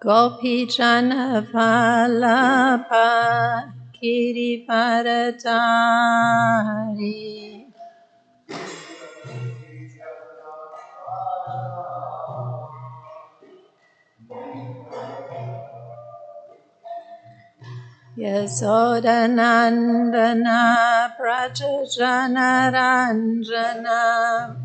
Gopi Jana Vallabha Girivaradari Yasodanandana Prajajana Ranjana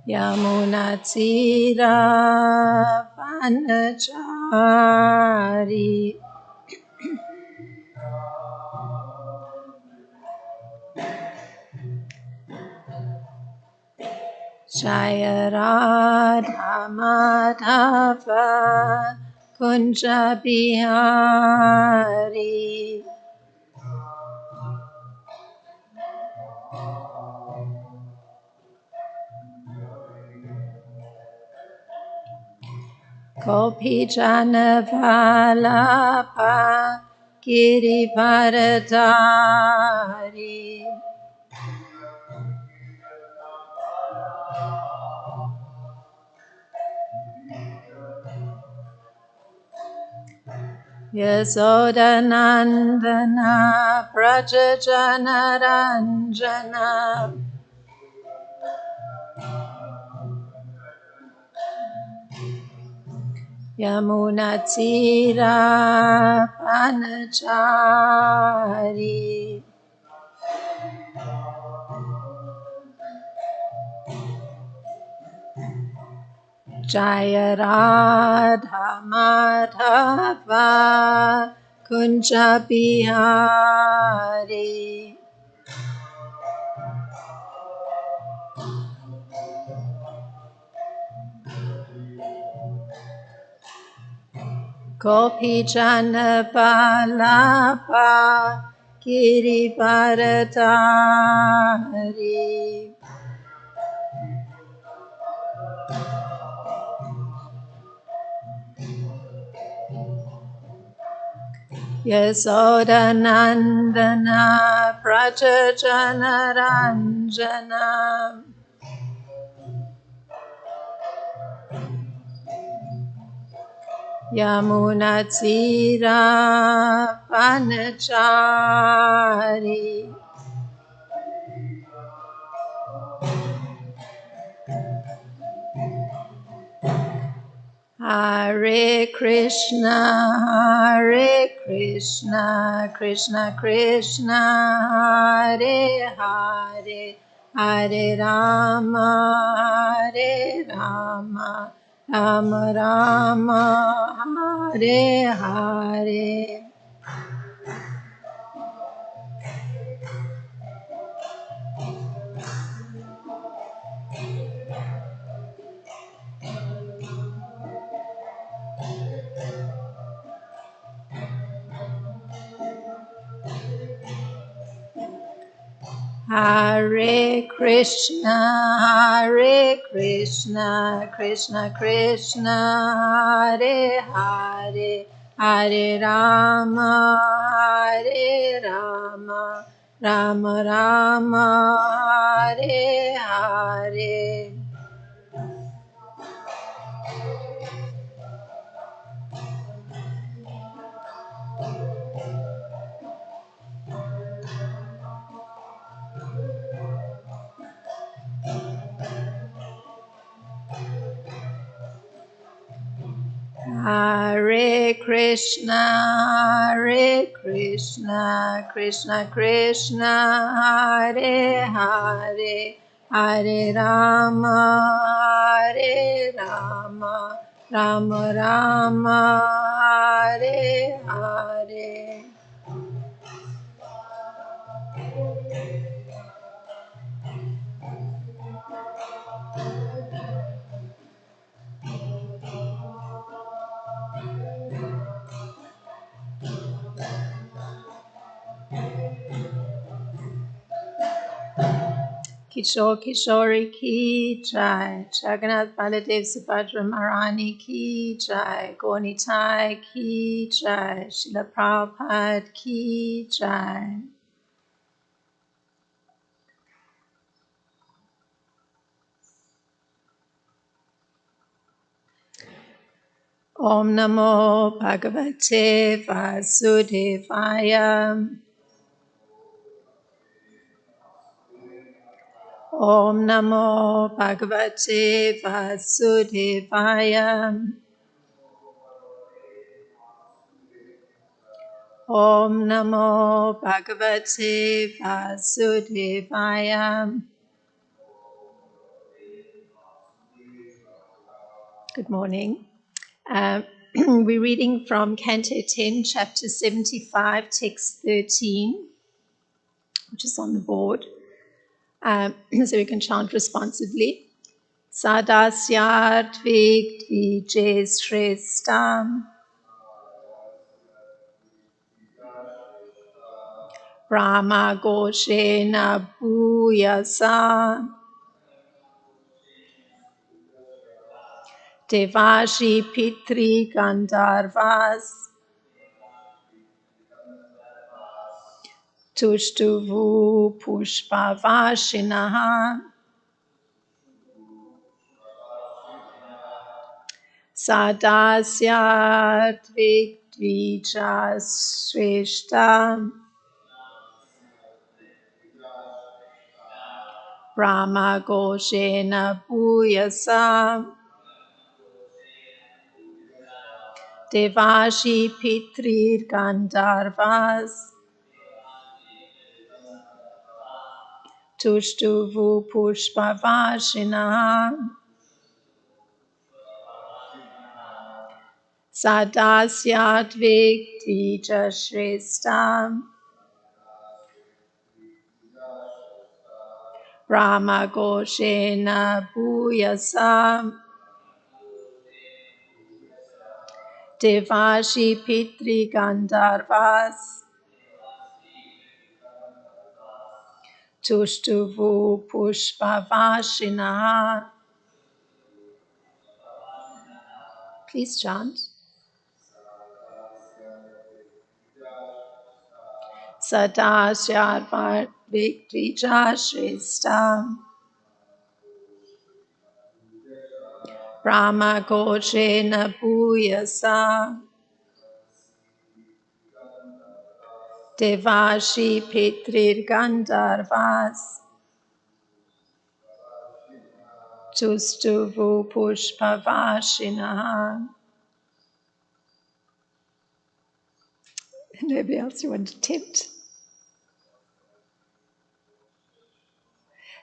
Yamunatira Vanachari Jaya Radha Madhava Kunja Bihari Gopi Jana Vallabha Girivaradari Yasodanandana Prajajana Ranjana Yamunatira Vanachari Jaya Radha Madhava Kunja Bihari Gopi Jana Vallabha Girivaradari Yasodanandana Prajajana Ranjana Yamunatira Vanachari Hare Krishna, Krishna Krishna, Hare Hare, Hare Rama, Rama Rama, Hare Hare. Hare Krishna, Krishna Krishna, Hare Hare, Hare Rama, Rama Rama, Hare Hare. Hare Krishna, Krishna Krishna, Hare Hare, Hare Rama, Rama Rama, Hare Hare. Kishore Kishori ki jai, Jagannath Baladev Subhadra Maharani ki jai, Gaunitai ki jai, Srila Prabhupada ki jai. Om Namo Bhagavate Vasudevaya. Om Namo Bhagavate Vasudevaya. Om Namo Bhagavate Vasudevaya. Good morning. We're reading from Canto 10, Chapter 75, Text 13, which is on the board. So we can chant responsively. Sadasyat Vigdvijayasrestam Brahma Goshena Bhuyasa Devashi Pitri Gandharvas Tushtuvu Pushpavashinaha Sadasyat Vigdvijayasrestam Brahma Goshena Bhuyasa Devashi Pitri Gandharvas Tushtuvu Pushpavashinaha Sadasyat Vigdvijayasrestam Brahma Goshena Bhuyasa Devashi Pitri Gandharvas Tushtuvu Pushpavashinaha. Please chant. Sadasyat Vigdvijayasrestam Brahma Goshena Bhuyasa Devashi Pitri Gandharvas Tushtuvu Pushpavashinaha. Nobody else you want to tempt?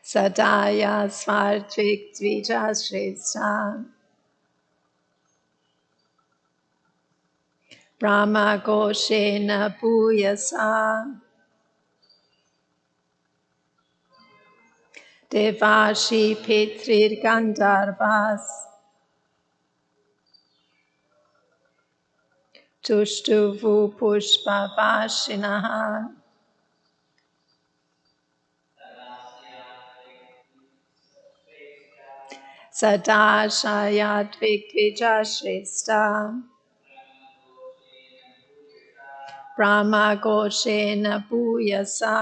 Sadaya Svartvik Dvijashrestha Brahma Goshena Bhuyasa Devashi Pitrir Gandharvas Tushtuvu Pushpavashinaha. Sadashayat Vigdvijashrestha Brahma Goshena Bhuyasa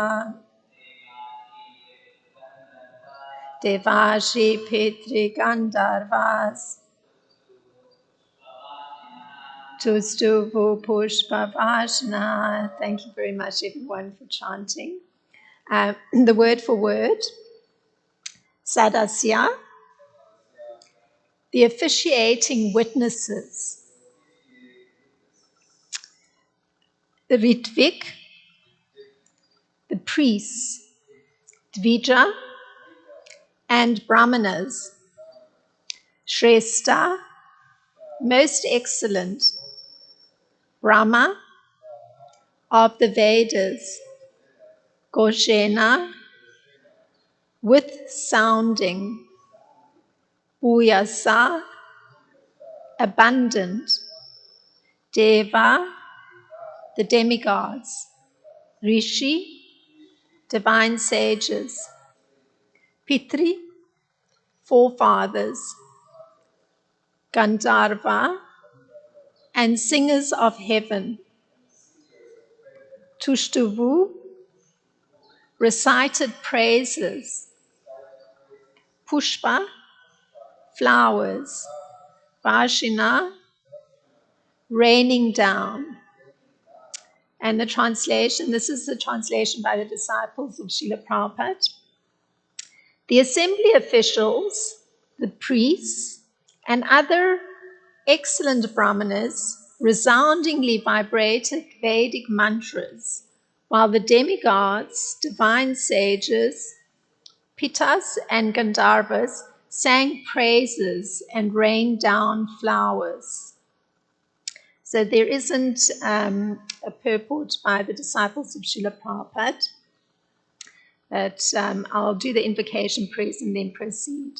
Devashi Pitri Gandharvas Tushtuvu Pushpavashina. Thank you very much, everyone, for chanting. The word for word, Sadasya, the officiating witnesses. The Ritvik, the priests. Dvija, and Brahmanas. Shrestha, most excellent. Brahma, of the Vedas. Goshena, with sounding. Bhuyasa, abundant. Deva, the demigods. Rishi, divine sages. Pitri, forefathers. Gandharva, and singers of heaven. Tushtuvu, recited praises. Pushpa, flowers. Vashina, raining down. And the translation, this is the translation by the disciples of Srila Prabhupada. The assembly officials, the priests, and other excellent brahmanas resoundingly vibrated Vedic mantras, while the demigods, divine sages, Pitas and Gandharvas sang praises and rained down flowers. So there isn't a purport by the disciples of Srila Prabhupada, but I'll do the invocation prayers and then proceed.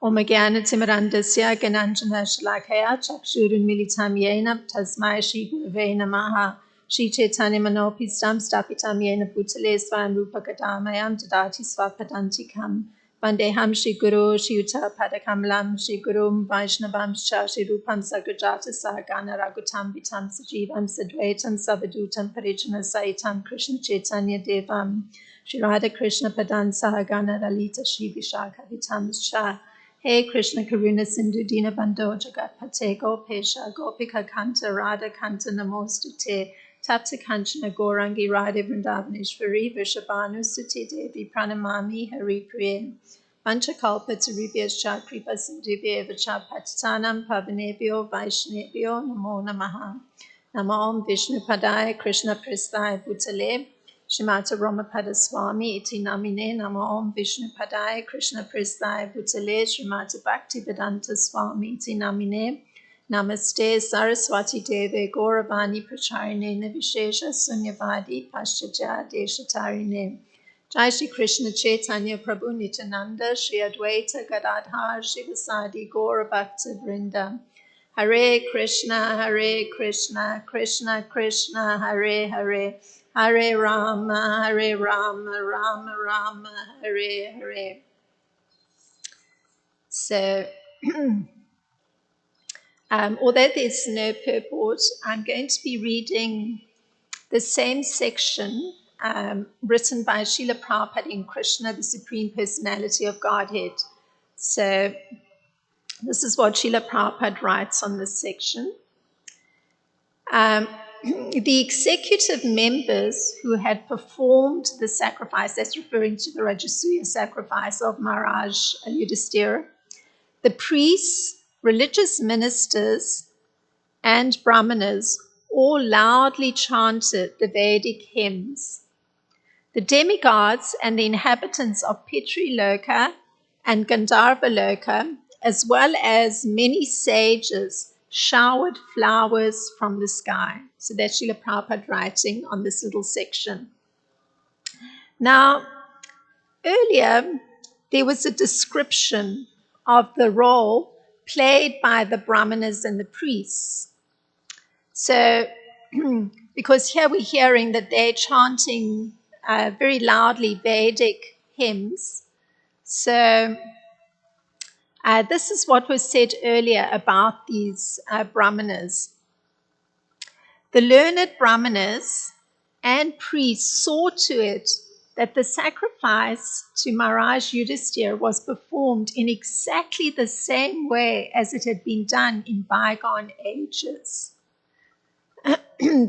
Om Jnana-timirandasya Gananjana-shalakaya Chakshurunmilitam Yena Tasmai Shri Gurave Namaha Shri Chaitanya Manopistam Stapitam Yena Bhutale Swayam Rupa Kadamayam Dadati Swapadantikam Vandeham Shri Guru Shri Uta Padakamalam Shri Gurum Vaishnavam Shri Rupam Sagrajata Sahagana Ragutam Vitam Sajivam Sadvaitam Savadutam Parijana Saitam Krishna Chaitanya Devam Shri Radha Krishna Padan Sahagana Lalita Shri Vishakha Vitam Shah Hey Krishna Karuna Sindhu Dina Bando Jagat Pate Gopesha Gopika Kanta Radha Kanta Namostute Tapta Kanchana Gorangi Radha Vrindavaneshwari Vishabhanu Suti Devi Pranamami Hari Priye Panchakalpa Tarubhyascha Kripa Sindhubhya Vacha Patitanam Pavanebhyo Vaishnebhyo Namo Namaha Namo Om Vishnu Padaya Krishna Prasthaya Bhutale Shrimata Ramapada Swami iti namine Namo Om Vishnu Padaya Krishna Prasthaya Bhutale Shrimata Bhakti Vedanta Swami iti namine Namaste Saraswati Deve Gauravani Pracharine Navishesha Sunyavadi Paschatya Deshatarine Jai Shri Krishna Chaitanya Prabhu Nityananda Shri Advaita Gadadhar Shri Vasadi Gaura Bhakta Vrinda Hare Krishna, Krishna Krishna, Hare Hare, Hare Rama, Rama Rama, Hare Hare. So, although there's no purport, I'm going to be reading the same section written by Srila Prabhupada in Krishna, the Supreme Personality of Godhead. So, this is what Srila Prabhupada writes on this section. The executive members who had performed the sacrifice, that's referring to the Rajasuya sacrifice of Maharaj Yudhisthira, the priests, religious ministers, and brahmanas all loudly chanted the Vedic hymns. The demigods and the inhabitants of Pitri Loka and Gandharva Loka, as well as many sages, showered flowers from the sky. So that's Srila Prabhupada writing on this little section. Now, earlier, there was a description of the role played by the brahmanas and the priests. So, because here we're hearing that they're chanting very loudly Vedic hymns. So, this is what was said earlier about these brahmanas. The learned brahmanas and priests saw to it that the sacrifice to Maharaj Yudhisthira was performed in exactly the same way as it had been done in bygone ages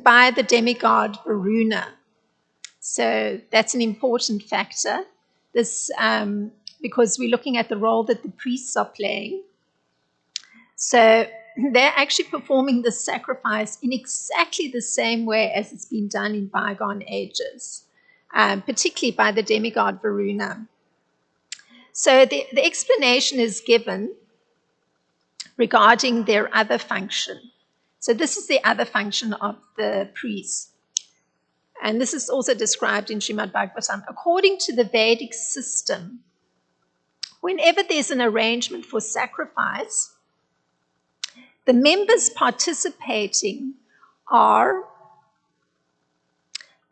by the demigod Varuna. So that's an important factor. This because we're looking at the role that the priests are playing. So they're actually performing the sacrifice in exactly the same way as it's been done in bygone ages, particularly by the demigod Varuna. So the explanation is given regarding their other function. So this is the other function of the priests. And this is also described in Srimad Bhagavatam. According to the Vedic system, whenever there's an arrangement for sacrifice, the members participating are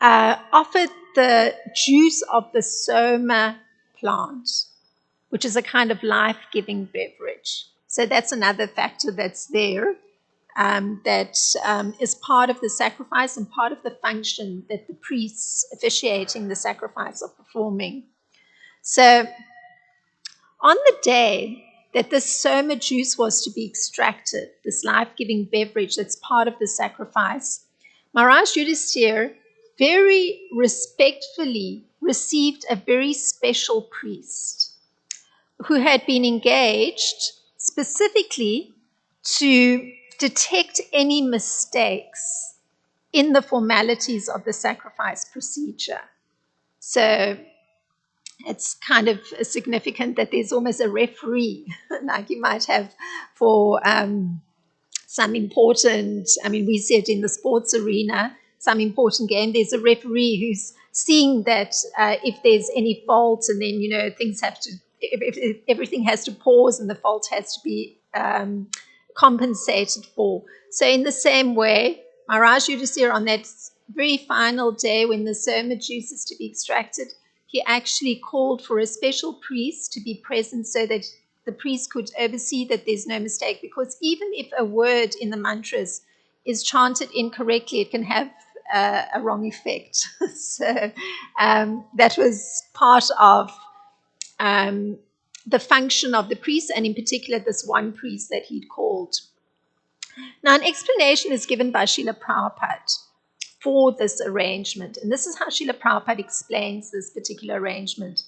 offered the juice of the soma plant, which is a kind of life-giving beverage. So that's another factor that's there that is part of the sacrifice and part of the function that the priests officiating the sacrifice are performing. So on the day that this soma juice was to be extracted, this life-giving beverage that's part of the sacrifice, Maharaj Yudhisthira very respectfully received a very special priest who had been engaged specifically to detect any mistakes in the formalities of the sacrifice procedure. So it's kind of significant that there's almost a referee, like you might have for some important, we see it in the sports arena, some important game, there's a referee who's seeing that if there's any fault, and then, things have to, if everything has to pause and the fault has to be compensated for. So in the same way, Maharaj Yudhisthira, on that very final day when the soma juice is to be extracted, he actually called for a special priest to be present so that the priest could oversee that there's no mistake, because even if a word in the mantras is chanted incorrectly, it can have a wrong effect. So that was part of the function of the priest, and in particular this one priest that he'd called. Now, an explanation is given by Srila Prabhupada for this arrangement, and this is how Srila Prabhupada explains this particular arrangement.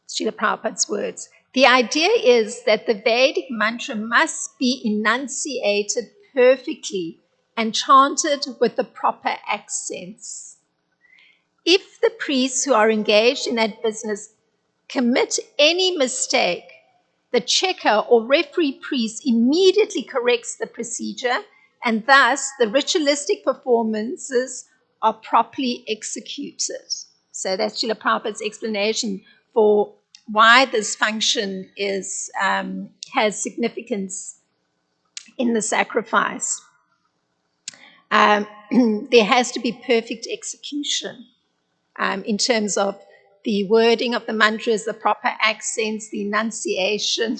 Srila Prabhupada's words. The idea is that the Vedic mantra must be enunciated perfectly and chanted with the proper accents. If the priests who are engaged in that business commit any mistake, the checker or referee priest immediately corrects the procedure, and thus the ritualistic performances are properly executed. So that's Srila Prabhupada's explanation for why this function is has significance in the sacrifice. There has to be perfect execution in terms of the wording of the mantras, the proper accents, the enunciation.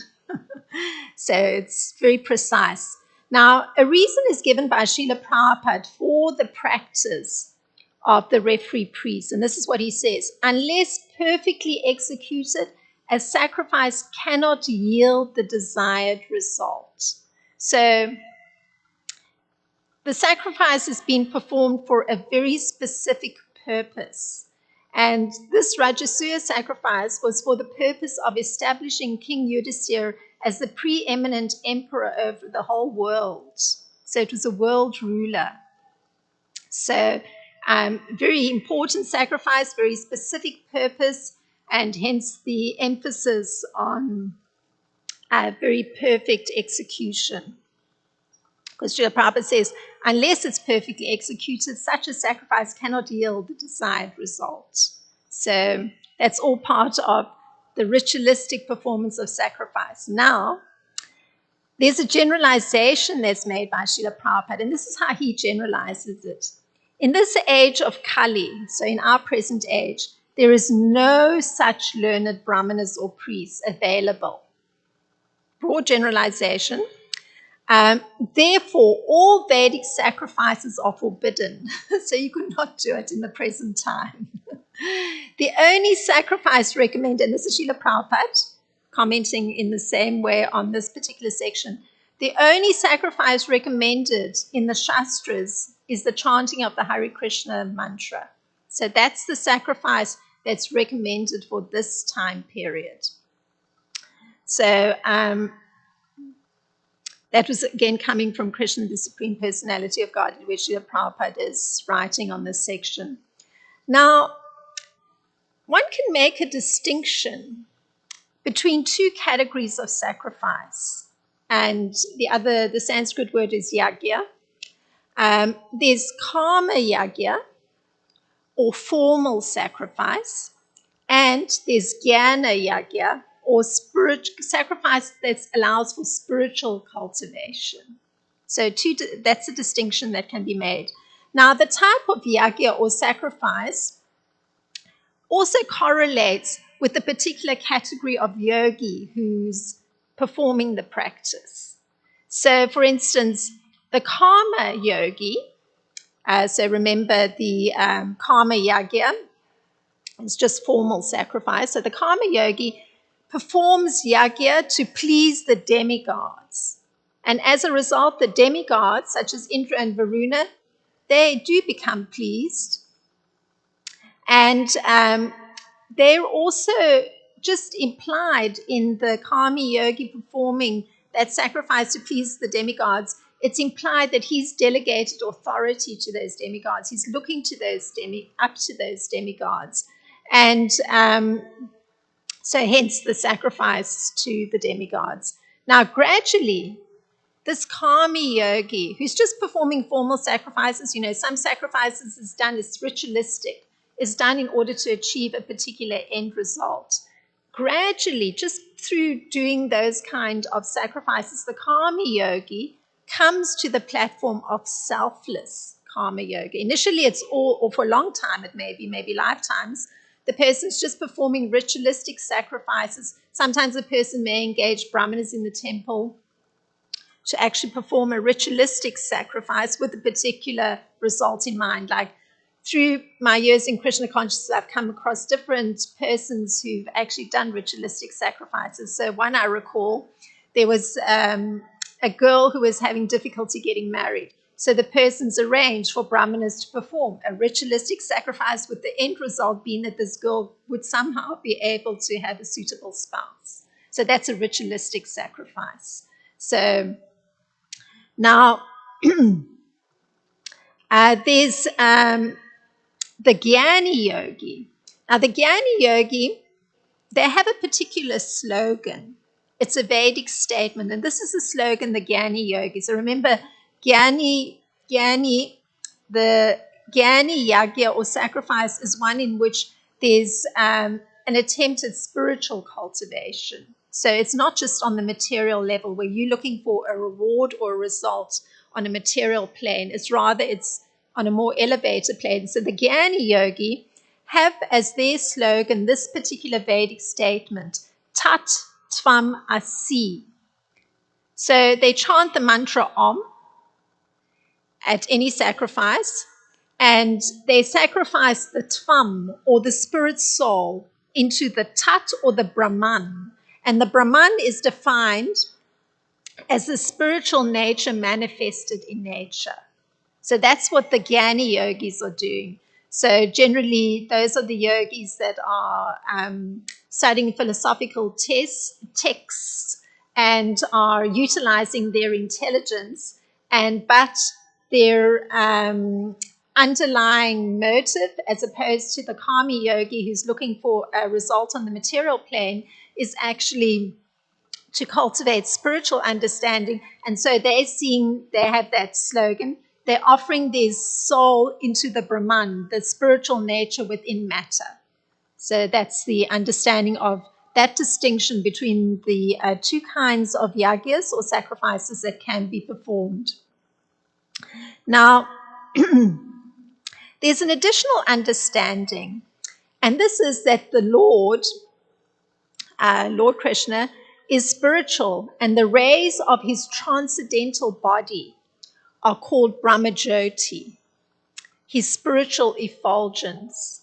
So it's very precise. Now, a reason is given by Srila Prabhupada for the practice of the referee priest. And this is what he says: unless perfectly executed, a sacrifice cannot yield the desired result. So the sacrifice is being performed for a very specific purpose. And this Rajasuya sacrifice was for the purpose of establishing King Yudhisthira as the preeminent emperor over the whole world. So it was a world ruler. So very important sacrifice, very specific purpose, and hence the emphasis on very perfect execution. Because Srila Prabhupada says, unless it's perfectly executed, such a sacrifice cannot yield the desired result. So that's all part of the ritualistic performance of sacrifice. Now, there's a generalization that's made by Srila Prabhupada, and this is how he generalizes it. In this age of Kali, so in our present age, there is no such learned brahmanas or priests available. Broad generalization. Therefore, all Vedic sacrifices are forbidden. So you could not do it in the present time. The only sacrifice recommended, and this is Srila Prabhupada commenting in the same way on this particular section, the only sacrifice recommended in the Shastras is the chanting of the Hare Krishna mantra. So that's the sacrifice that's recommended for this time period. So that was again coming from Krishna, the Supreme Personality of God, in which Srila Prabhupada is writing on this section. Now, one can make a distinction between two categories of sacrifice. And the Sanskrit word is yagya. There's karma yagya, or formal sacrifice, and there's jnana yagya, or sacrifice that allows for spiritual cultivation. So that's a distinction that can be made. Now, the type of yagya or sacrifice also correlates with the particular category of yogi who's performing the practice. So, for instance, the karma yogi, so remember the karma yagya, it's just formal sacrifice. So the karma yogi performs yagya to please the demigods. And as a result, the demigods, such as Indra and Varuna, they do become pleased. And they're also just implied in the Kami yogi performing that sacrifice to please the demigods. It's implied that he's delegated authority to those demigods. He's looking to up to those demigods. And so hence the sacrifice to the demigods. Now, gradually, this Kami yogi, who's just performing formal sacrifices, some sacrifices is done as ritualistic, is done in order to achieve a particular end result. Gradually, just through doing those kind of sacrifices, the Kami yogi comes to the platform of selfless Kama yoga. Initially, it's all, or for a long time, it may be, maybe lifetimes, the person's just performing ritualistic sacrifices. Sometimes a person may engage brahmanas in the temple to actually perform a ritualistic sacrifice with a particular result in mind. Like through my years in Krishna consciousness, I've come across different persons who've actually done ritualistic sacrifices. So one I recall, there was a girl who was having difficulty getting married. So the persons arranged for brahmanas to perform a ritualistic sacrifice with the end result being that this girl would somehow be able to have a suitable spouse. So that's a ritualistic sacrifice. So now, there's the Jnani Yogi. Now, the Jnani Yogi, they have a particular slogan. It's a Vedic statement, and this is the slogan, the Jnani Yogi. So remember, the Jnani Yagya or sacrifice is one in which there's an attempt at spiritual cultivation. So it's not just on the material level where you're looking for a reward or a result on a material plane. It's on a more elevated plane. So the Jnani Yogi have as their slogan this particular Vedic statement, Tat Tvam Asi. So they chant the mantra Om at any sacrifice, and they sacrifice the Tvam or the spirit soul into the Tat or the Brahman. And the Brahman is defined as the spiritual nature manifested in nature. So that's what the Jnani yogis are doing. So generally, those are the yogis that are studying philosophical texts and are utilizing their intelligence, but their underlying motive, as opposed to the Kami yogi who's looking for a result on the material plane, is actually to cultivate spiritual understanding. And so they have that slogan. They're offering their soul into the Brahman, the spiritual nature within matter. So that's the understanding of that distinction between the two kinds of yagyas or sacrifices that can be performed. Now, there's an additional understanding, and this is that the Lord Krishna, is spiritual, and the rays of his transcendental body are called Brahmajyoti, his spiritual effulgence.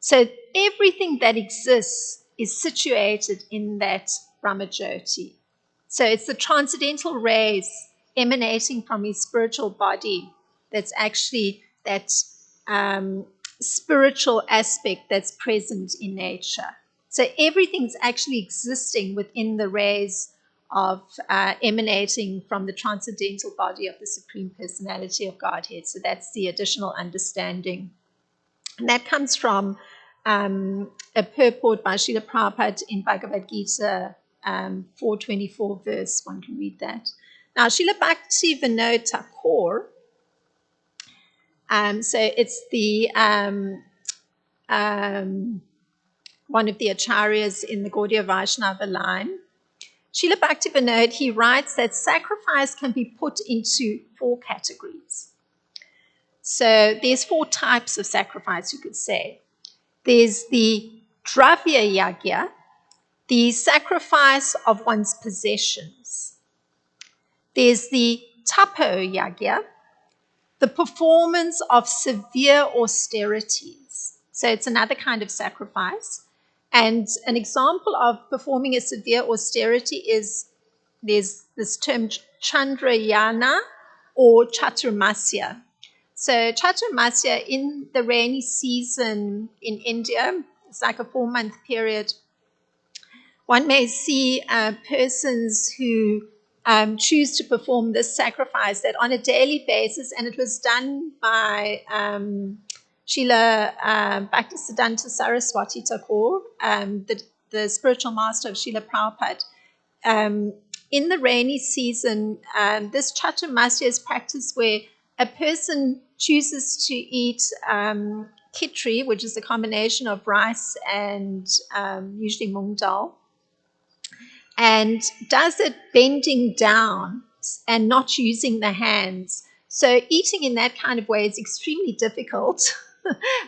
So everything that exists is situated in that Brahmajyoti. So it's the transcendental rays emanating from his spiritual body that's actually that spiritual aspect that's present in nature. So everything's actually existing within the rays of emanating from the transcendental body of the Supreme Personality of Godhead. So that's the additional understanding. And that comes from a purport by Srila Prabhupada in Bhagavad Gita 424 verse. One can read that. Now, Srila Bhakti Vinod Thakur, so it's the one of the acharyas in the Gaudiya Vaishnava line. Srila Bhakti Vinod, he writes that sacrifice can be put into 4 categories. So there's 4 types of sacrifice, you could say. There's the Dravya Yagya, the sacrifice of one's possessions. There's the Tapo Yagya, the performance of severe austerities. So it's another kind of sacrifice. And an example of performing a severe austerity is there's this term Chandrayana or Chaturmasya. So Chaturmasya in the rainy season in India, it's like a 4-month period. One may see persons who choose to perform this sacrifice that on a daily basis, and it was done by Srila Bhaktisiddhanta Saraswati Thakur, the spiritual master of Srila Prabhupada. In the rainy season, this Chaturmasya is practiced where a person chooses to eat khichdi, which is a combination of rice and usually mung dal, and does it bending down and not using the hands. So eating in that kind of way is extremely difficult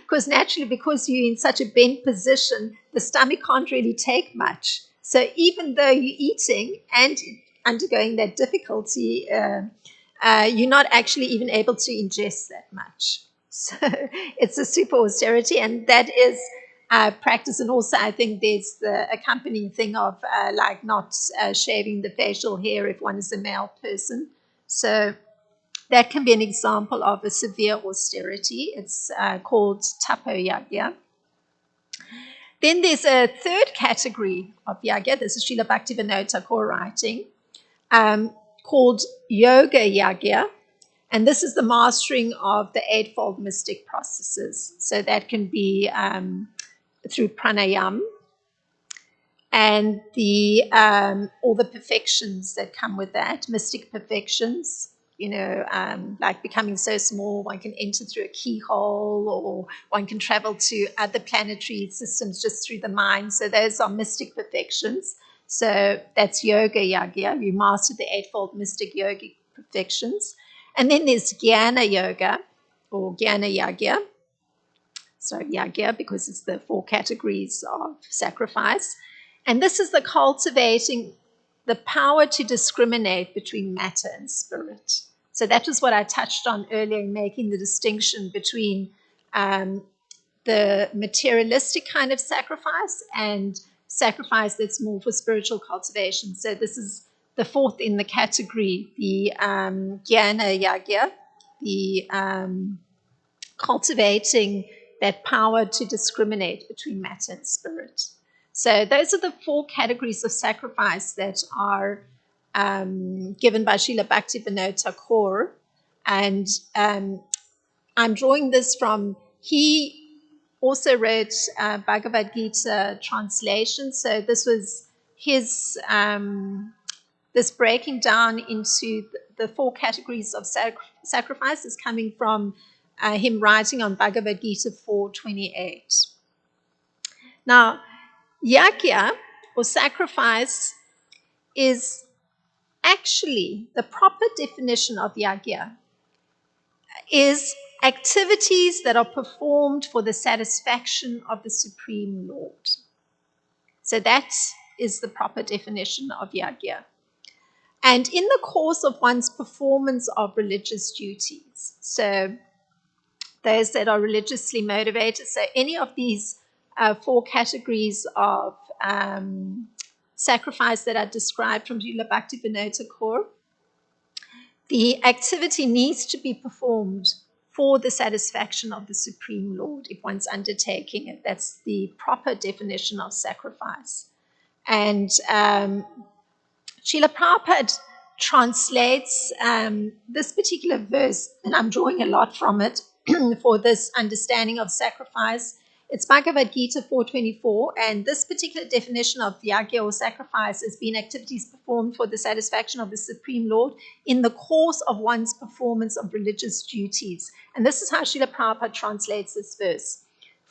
because naturally, because you're in such a bent position, the stomach can't really take much. So even though you're eating and undergoing that difficulty, you're not actually even able to ingest that much. So it's a super austerity, and that is practice. And also, I think there's the accompanying thing of like not shaving the facial hair if one is a male person. So that can be an example of a severe austerity. It's called tapoyagya. Then there's a third category of yagya. This is Srila Bhaktivinoda Thakur writing, called yoga yagya. And this is the mastering of the eightfold mystic processes. So that can be through pranayam and the all the perfections that come with that, mystic perfections. Like becoming so small, one can enter through a keyhole, or one can travel to other planetary systems just through the mind. So those are mystic perfections. So that's yoga yagya. You master the eightfold mystic yogic perfections. And then there's jnana yoga or jnana yagya. So yagya, because it's the 4 categories of sacrifice. And this is the cultivating the power to discriminate between matter and spirit. So that was what I touched on earlier in making the distinction between the materialistic kind of sacrifice and sacrifice that's more for spiritual cultivation. So this is the 4th in the category, the jnana yagya, the cultivating that power to discriminate between matter and spirit. So those are the 4 categories of sacrifice that are given by Srila Bhaktivinoda Thakur. And I'm drawing this from, he also wrote Bhagavad Gita translation. So this was his, this breaking down into the 4 categories of sacrifice is coming from him writing on Bhagavad Gita 4:28. Now, yagya or sacrifice is actually the proper definition of yagya is activities that are performed for the satisfaction of the Supreme Lord. So that is the proper definition of yagya. And in the course of one's performance of religious duties, so those that are religiously motivated, so any of these 4 categories of sacrifice that are described from Srila Bhaktivinoda Thakur, the activity needs to be performed for the satisfaction of the Supreme Lord if one's undertaking it. That's the proper definition of sacrifice. And Srila Prabhupada translates this particular verse, and I'm drawing a lot from it for this understanding of sacrifice. It's Bhagavad Gita 4:24, and this particular definition of yagya or sacrifice has been activities performed for the satisfaction of the Supreme Lord in the course of one's performance of religious duties. And this is how Srila Prabhupada translates this verse,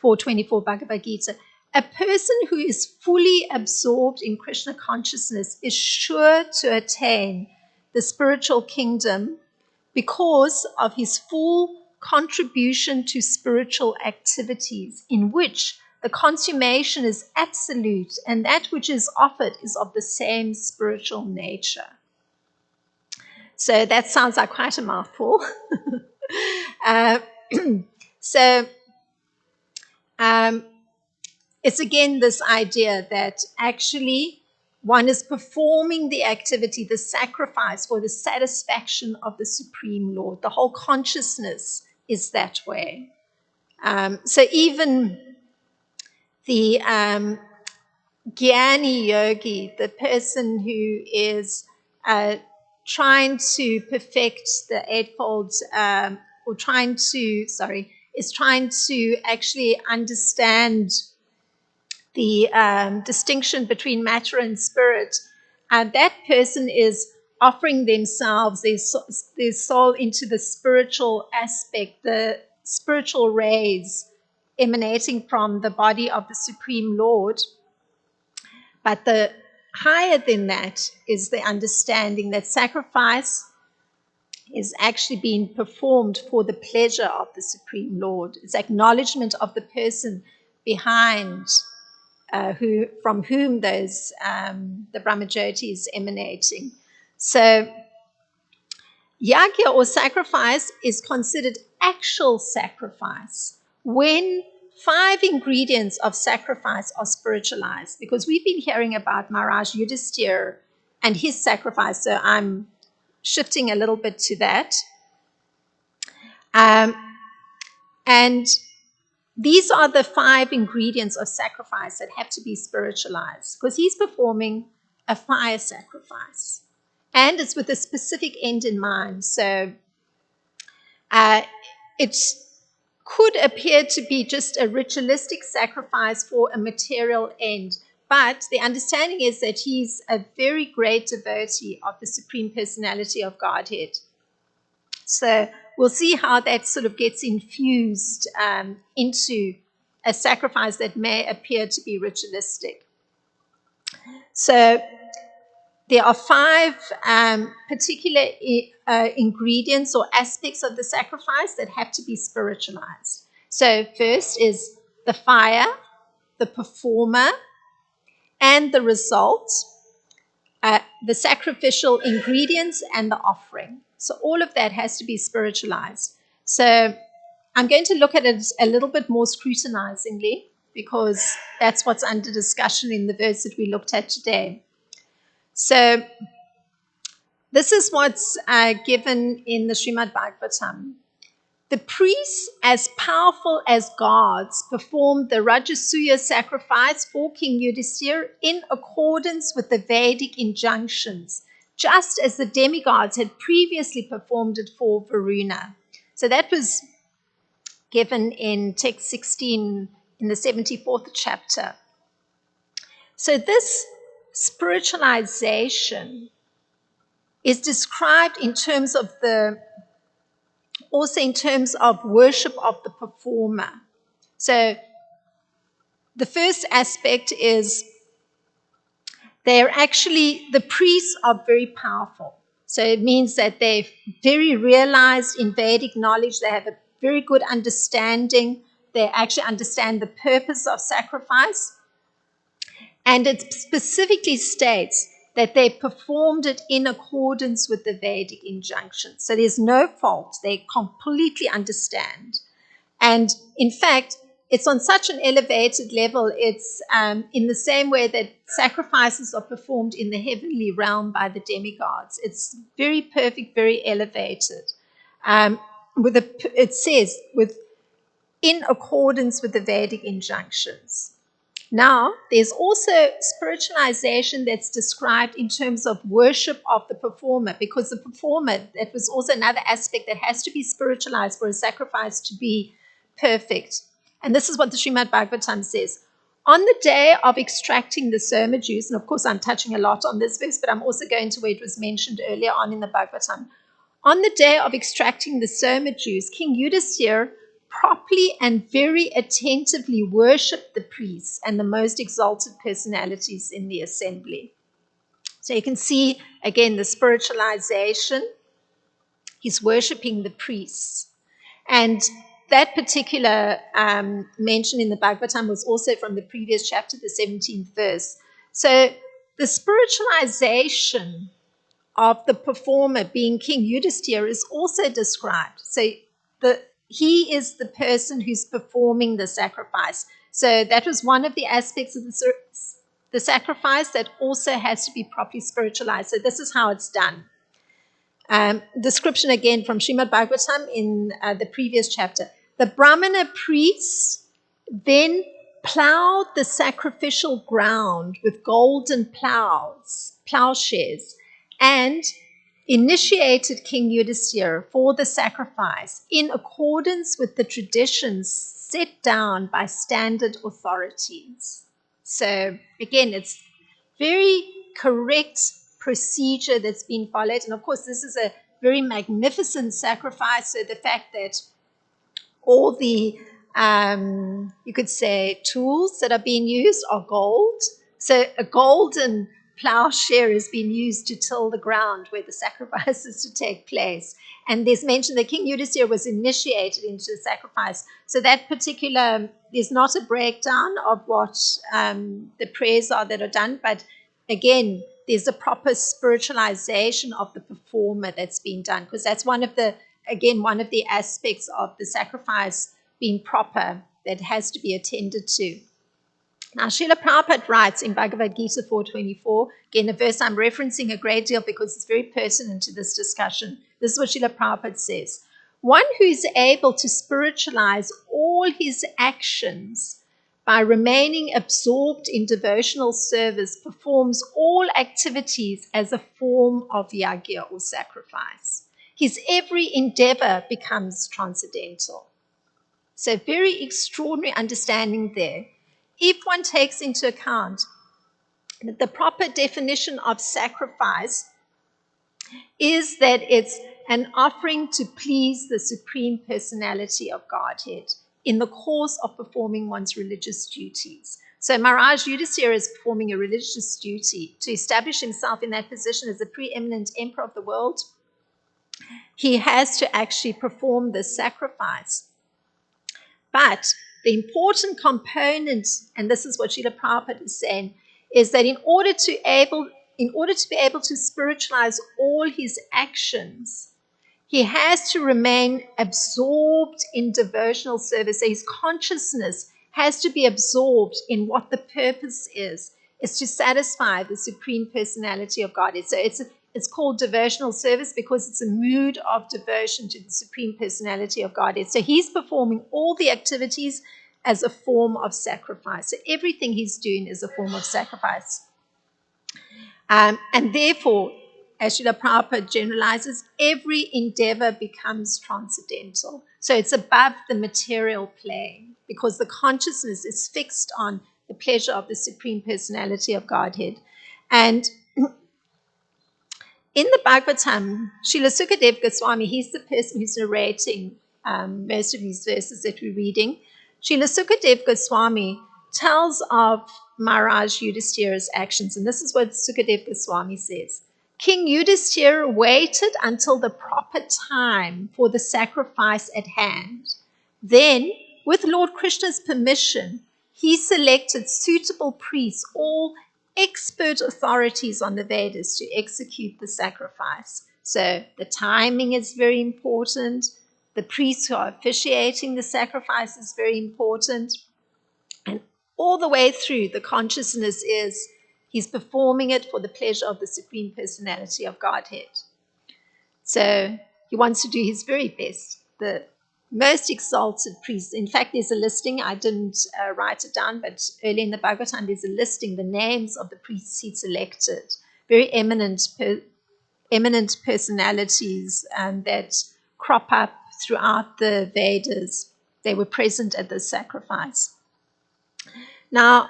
4:24 Bhagavad Gita. A person who is fully absorbed in Krishna consciousness is sure to attain the spiritual kingdom because of his full contribution to spiritual activities, in which the consummation is absolute and that which is offered is of the same spiritual nature. So that sounds like quite a mouthful. So it's again this idea that actually one is performing the activity, the sacrifice, for the satisfaction of the Supreme Lord. The whole consciousness is that way. So even the Jnani yogi, the person who is trying to perfect the eightfold, is trying to actually understand the distinction between matter and spirit, that person is offering themselves, their soul into the spiritual aspect, the spiritual rays emanating from the body of the Supreme Lord. But the higher than that is the understanding that sacrifice is actually being performed for the pleasure of the Supreme Lord. It's acknowledgement of the person behind from whom those the Brahmajyoti is emanating. So yajna or sacrifice is considered actual sacrifice when 5 ingredients of sacrifice are spiritualized. Because we've been hearing about Maharaj Yudhisthira and his sacrifice, so I'm shifting a little bit to that. And these are the 5 ingredients of sacrifice that have to be spiritualized, because he's performing a fire sacrifice. And it's with a specific end in mind. So it could appear to be just a ritualistic sacrifice for a material end. But the understanding is that he's a very great devotee of the Supreme Personality of Godhead. So we'll see how that sort of gets infused into a sacrifice that may appear to be ritualistic. So there are 5 particular ingredients or aspects of the sacrifice that have to be spiritualized. So first is the fire, the performer, and the result, the sacrificial ingredients, and the offering. So all of that has to be spiritualized. So I'm going to look at it a little bit more scrutinizingly, because that's what's under discussion in the verse that we looked at today. So this is what's given in the Srimad Bhagavatam. The priests, as powerful as gods, performed the Rajasuya sacrifice for King Yudhisthira in accordance with the Vedic injunctions, just as the demigods had previously performed it for Varuna. So that was given in text 16 in the 74th chapter. So this spiritualization is described in terms of also in terms of worship of the performer. So the first aspect is the priests are very powerful. So it means that they're very realized in Vedic knowledge. They have a very good understanding. They actually understand the purpose of sacrifice. And it specifically states that they performed it in accordance with the Vedic injunctions. So there's no fault. They completely understand. And in fact, it's on such an elevated level, it's in the same way that sacrifices are performed in the heavenly realm by the demigods. It's very perfect, very elevated. It says, in accordance with the Vedic injunctions. Now, there's also spiritualization that's described in terms of worship of the performer, because the performer, that was also another aspect that has to be spiritualized for a sacrifice to be perfect. And this is what the Srimad Bhagavatam says. On the day of extracting the surma juice, and of course I'm touching a lot on this verse, but I'm also going to where it was mentioned earlier on in the Bhagavatam. On the day of extracting the surma juice, King Yudhisthira properly and very attentively worshipped the priests and the most exalted personalities in the assembly. So you can see, again, the spiritualization. He's worshipping the priests. And that particular mention in the Bhagavatam was also from the previous chapter, the 17th verse. So the spiritualization of the performer, being King Yudhisthira, is also described. So he is the person who's performing the sacrifice. So that was one of the aspects of the sacrifice that also has to be properly spiritualized. So this is how it's done. Description again from Srimad Bhagavatam in the previous chapter. The Brahmana priests then plowed the sacrificial ground with golden plowshares, and initiated King Yudhisthira for the sacrifice in accordance with the traditions set down by standard authorities. So again, it's very correct procedure that's been followed. And of course, this is a very magnificent sacrifice. So the fact that all the, you could say, tools that are being used are gold. So a golden plowshare is being used to till the ground where the sacrifice is to take place. And there's mention that King Yudhisthira was initiated into the sacrifice. So that particular, there's not a breakdown of what the prayers are that are done, but again, there's a proper spiritualization of the performer that's being done, because that's one of the aspects of the sacrifice being proper that has to be attended to. Now, Srila Prabhupada writes in Bhagavad Gita 4.24, again, a verse I'm referencing a great deal because it's very pertinent to this discussion. This is what Srila Prabhupada says. One who is able to spiritualize all his actions by remaining absorbed in devotional service performs all activities as a form of yajna or sacrifice. His every endeavor becomes transcendental. So very extraordinary understanding there. If one takes into account that the proper definition of sacrifice is that it's an offering to please the Supreme Personality of Godhead in the course of performing one's religious duties. So Maharaj Yudhisthira is performing a religious duty to establish himself in that position as the preeminent emperor of the world. He has to actually perform this sacrifice. But the important component, and this is what Srila Prabhupada is saying, is that in order to be able to spiritualize all his actions, he has to remain absorbed in devotional service. So his consciousness has to be absorbed in what the purpose is to satisfy the Supreme Personality of Godhead. So it's called devotional service because it's a mood of devotion to the Supreme Personality of Godhead. So he's performing all the activities as a form of sacrifice. So everything he's doing is a form of sacrifice. And therefore, as Srila Prabhupada generalizes, every endeavor becomes transcendental. So it's above the material plane because the consciousness is fixed on the pleasure of the Supreme Personality of Godhead. And in the Bhagavatam, Srila Sukadeva Goswami, he's the person who's narrating most of these verses that we're reading. Srila Sukadeva Goswami tells of Maharaj Yudhisthira's actions, and this is what Sukadeva Goswami says. King Yudhisthira waited until the proper time for the sacrifice at hand. Then, with Lord Krishna's permission, he selected suitable priests, all expert authorities on the Vedas, to execute the sacrifice. So the timing is very important. The priests who are officiating the sacrifice is very important. And all the way through, the consciousness is he's performing it for the pleasure of the Supreme Personality of Godhead. So he wants to do his very best. The most exalted priests, in fact, there's a listing, I didn't write it down, but early in the Bhagavatam, there's a listing, the names of the priests he selected, very eminent personalities that crop up throughout the Vedas. They were present at the sacrifice. Now,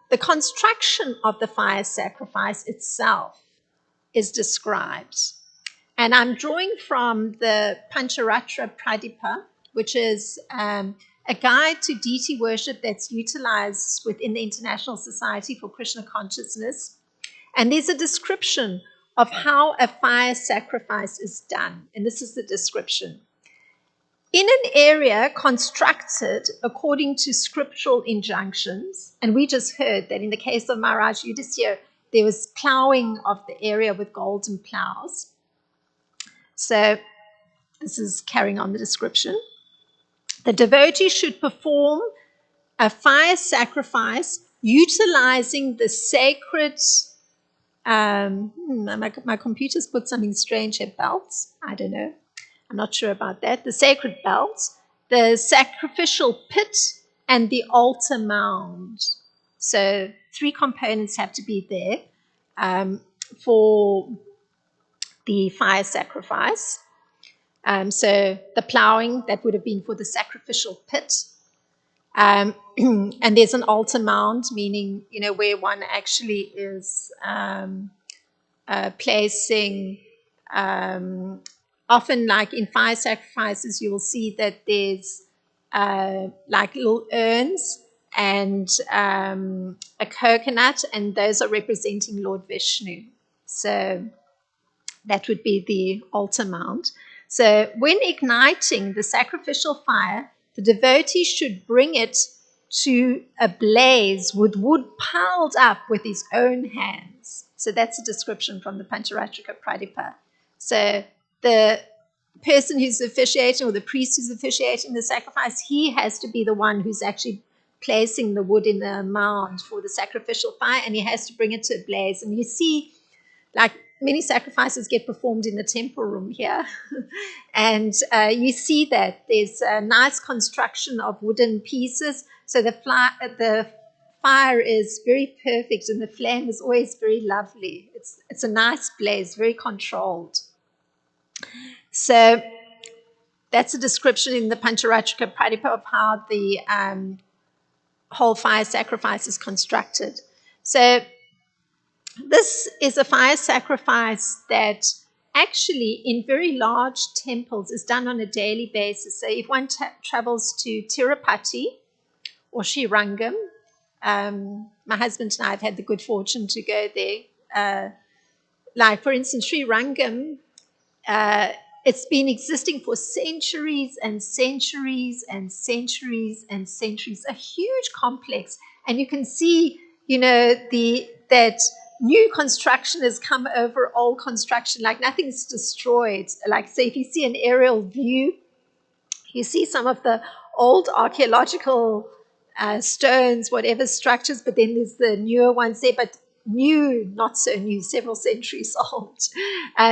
the construction of the fire sacrifice itself is described. And I'm drawing from the Pancharatra Pradipa, which is a guide to deity worship that's utilized within the International Society for Krishna Consciousness. And there's a description of how a fire sacrifice is done. And this is the description. In an area constructed according to scriptural injunctions, and we just heard that in the case of Maharaj Yudhisthira, there was plowing of the area with golden plows. So this is carrying on the description. The devotee should perform a fire sacrifice utilizing the sacred, my computer's put something strange here, belts. I don't know. I'm not sure about that. The sacred belts, the sacrificial pit, and the altar mound. So 3 components have to be there for the fire sacrifice. So the plowing, that would have been for the sacrificial pit. And there's an altar mound, meaning, where one actually is placing, often like in fire sacrifices, you will see that there's like little urns and a coconut, and those are representing Lord Vishnu. So that would be the altar mount. So when igniting the sacrificial fire, the devotee should bring it to a blaze with wood piled up with his own hands. So that's a description from the Pancharatrika Pradipa. So the person who's officiating, or the priest who's officiating the sacrifice, he has to be the one who's actually placing the wood in the mound for the sacrificial fire, and he has to bring it to a blaze. And you see, like, many sacrifices get performed in the temple room here. And you see that there's a nice construction of wooden pieces. So the fire is very perfect, and the flame is always very lovely. It's a nice blaze, very controlled. So that's a description in the Pancharatrika Pradipa of how the whole fire sacrifice is constructed. So this is a fire sacrifice that actually in very large temples is done on a daily basis. So if one travels to Tirupati or Srirangam, my husband and I have had the good fortune to go there. Like, for instance, Srirangam, it's been existing for centuries and centuries and centuries and centuries, a huge complex. And you can see, that new construction has come over old construction, like nothing's destroyed. Like, say, if you see an aerial view, you see some of the old archaeological stones, whatever structures, but then there's the newer ones there, but new, not so new, several centuries old.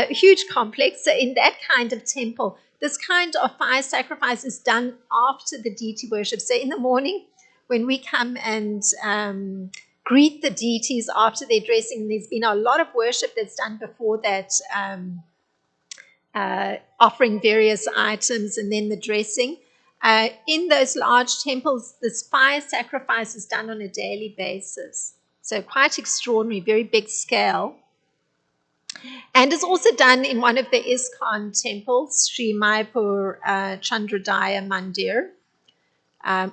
Huge complex. So in that kind of temple, this kind of fire sacrifice is done after the deity worship. So in the morning, when we come and greet the deities after their dressing, there's been a lot of worship that's done before that, offering various items, and then the dressing. In those large temples, this fire sacrifice is done on a daily basis. So quite extraordinary, very big scale. And it's also done in one of the ISKCON temples, Sri Mayapur Chandrodaya Mandir.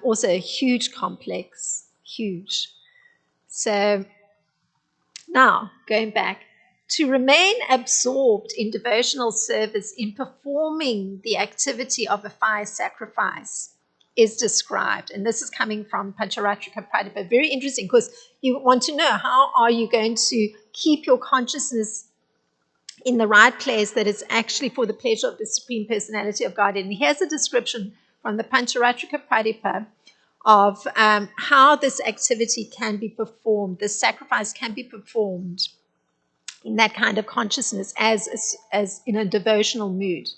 Also a huge complex, huge. So now, going back, to remain absorbed in devotional service in performing the activity of a fire sacrifice is described. And this is coming from Pancharatrika Pradipa. Very interesting, because you want to know, how are you going to keep your consciousness in the right place that is actually for the pleasure of the Supreme Personality of God. And here's a description from the Pancharatrika Pradipa of how this activity can be performed, this sacrifice can be performed in that kind of consciousness as in a devotional mood.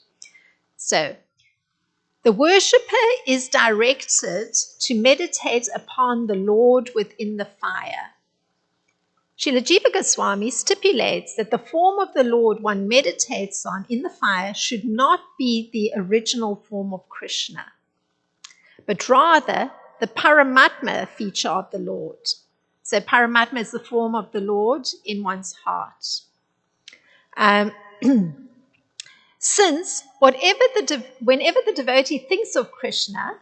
So, the worshipper is directed to meditate upon the Lord within the fire. Srila Jiva Goswami stipulates that the form of the Lord one meditates on in the fire should not be the original form of Krishna, but rather the Paramatma feature of the Lord. So Paramatma is the form of the Lord in one's heart. Since whenever the devotee thinks of Krishna,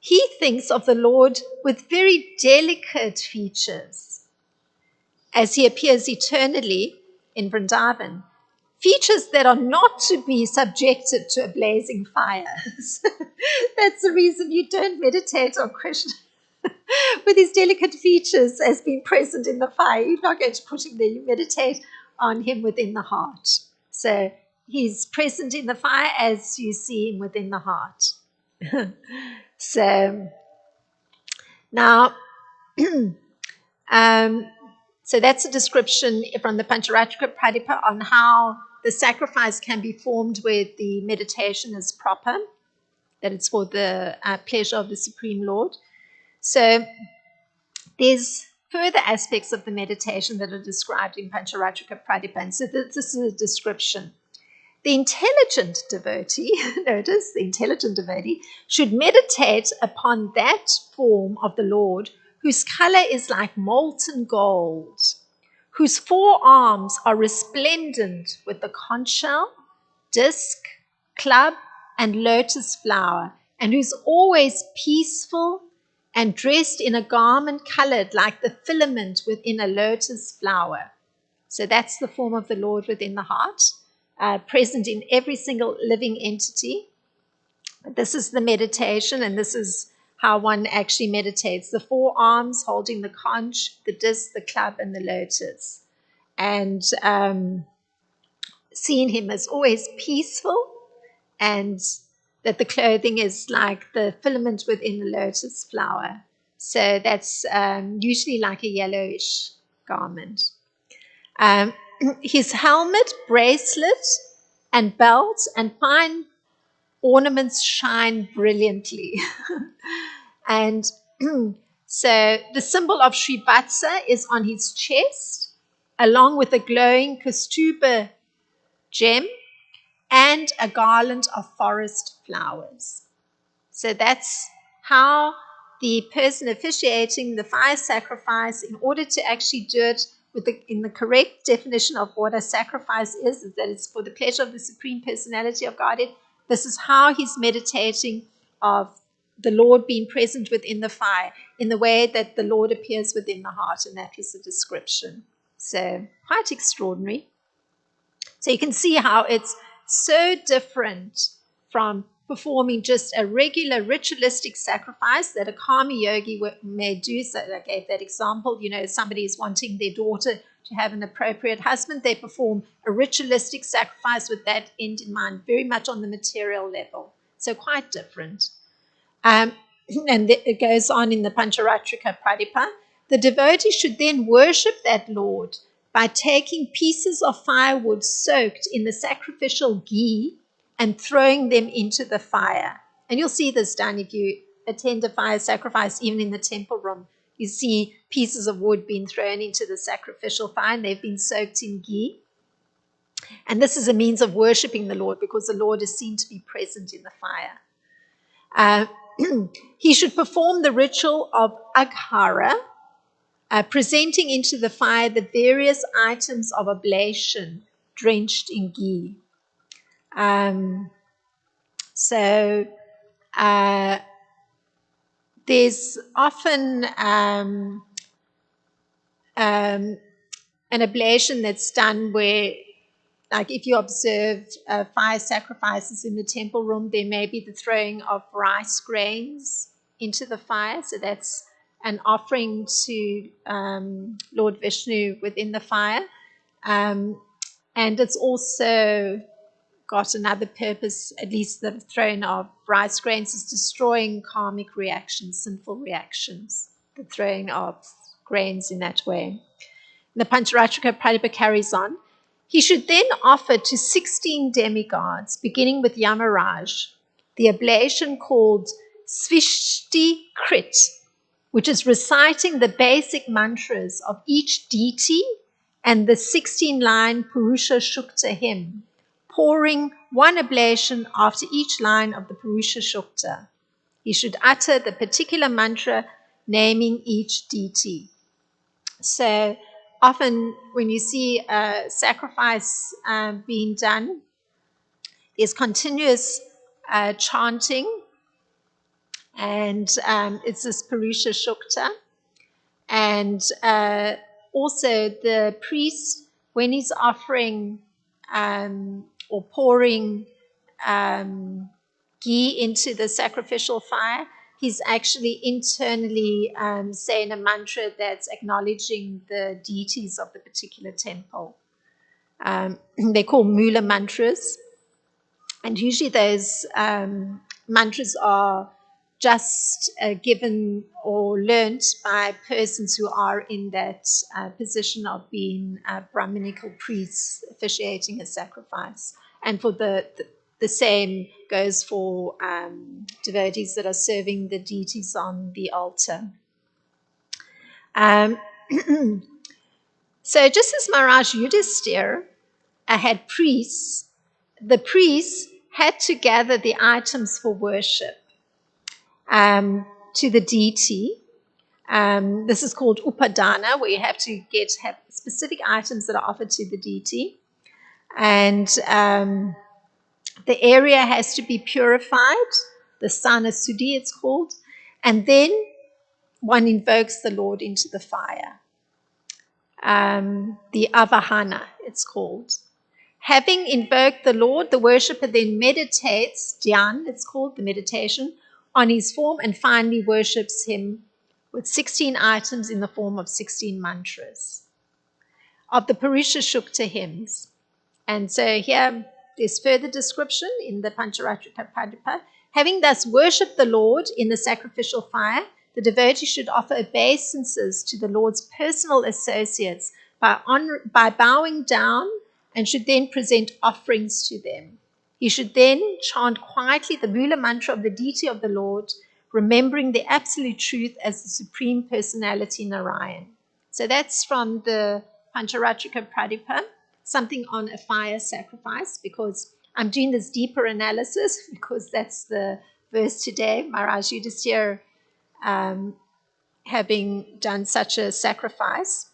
he thinks of the Lord with very delicate features, as he appears eternally in Vrindavan, features that are not to be subjected to a blazing fire. That's the reason you don't meditate on Krishna with his delicate features as being present in the fire. You're not going to put him there. You meditate on him within the heart. So he's present in the fire as you see him within the heart. So Now, so that's a description from the Pancharatrika Pradipa on how the sacrifice can be formed where the meditation is proper, that it's for the pleasure of the Supreme Lord. So there's further aspects of the meditation that are described in Pancharatrika Pradipa. And so this is a description. The intelligent devotee, notice, the intelligent devotee should meditate upon that form of the Lord whose color is like molten gold, whose forearms are resplendent with the conch shell, disc, club, and lotus flower, and who's always peaceful and dressed in a garment colored like the filament within a lotus flower. So that's the form of the Lord within the heart, present in every single living entity. This is the meditation, and this is how one actually meditates. The four arms holding the conch, the disc, the club, and the lotus. And seeing him as always peaceful, and that the clothing is like the filament within the lotus flower. So that's usually like a yellowish garment. His helmet, bracelet, and belt and fine ornaments shine brilliantly. And so the symbol of Srivatsa is on his chest, along with a glowing Kaustubha gem and a garland of forest flowers. So that's how the person officiating the fire sacrifice, in order to actually do it in the correct definition of what a sacrifice is that it's for the pleasure of the Supreme Personality of Godhead. This is how he's meditating of the Lord being present within the fire in the way that the Lord appears within the heart, and that was the description. So quite extraordinary. So you can see how it's so different from performing just a regular ritualistic sacrifice that a karma yogi may do. So I gave that example. Somebody is wanting their daughter to have an appropriate husband. They perform a ritualistic sacrifice with that end in mind, very much on the material level. So quite different. And it goes on in the Pancharatrika Pradipa. The devotee should then worship that Lord by taking pieces of firewood soaked in the sacrificial ghee and throwing them into the fire. And you'll see this done if you attend a fire sacrifice, even in the temple room. You see pieces of wood being thrown into the sacrificial fire, and they've been soaked in ghee. And this is a means of worshiping the Lord, because the Lord is seen to be present in the fire. He should perform the ritual of Aghara, presenting into the fire the various items of oblation drenched in ghee. So there's often an oblation that's done where, like if you observe fire sacrifices in the temple room, there may be the throwing of rice grains into the fire. So that's an offering to Lord Vishnu within the fire. And it's also got another purpose, at least the throwing of rice grains is destroying karmic reactions, sinful reactions, the throwing of grains in that way. The Pancharatrika Pradipa carries on. He should then offer to 16 demigods, beginning with Yamaraj, the oblation called Svishti Krit, which is reciting the basic mantras of each deity and the 16-line Purusha Shukta hymn, pouring one oblation after each line of the Purusha Shukta. He should utter the particular mantra naming each deity. So often when you see a sacrifice being done, there's continuous chanting, and it's this Purusha Shukta. And also the priest, when he's offering or pouring ghee into the sacrificial fire, he's actually internally saying a mantra that's acknowledging the deities of the particular temple. They're called mula mantras. And usually those mantras are just given or learnt by persons who are in that position of being Brahminical priests officiating a sacrifice. And for the same goes for devotees that are serving the deities on the altar. So just as Maharaj Yudhisthira had priests, the priests had to gather the items for worship to the deity. This is called upadana, where you have to have specific items that are offered to the deity. And the area has to be purified, the sana suddhi it's called, and then one invokes the Lord into the fire. The avahana, it's called. Having invoked the Lord, the worshipper then meditates, dhyan, it's called, the meditation, on his form, and finally worships him with 16 items in the form of 16 mantras of the Purusha Shukta hymns. And so here there's further description in the Pancharatrika Pradipha. Having thus worshipped the Lord in the sacrificial fire, the devotee should offer obeisances to the Lord's personal associates by bowing down, and should then present offerings to them. He should then chant quietly the Mula mantra of the deity of the Lord, remembering the absolute truth as the Supreme Personality Narayan. So that's from the Pancharatrika Pradipha, something on a fire sacrifice, because I'm doing this deeper analysis because that's the verse today, Maharaj Yudhisthira having done such a sacrifice.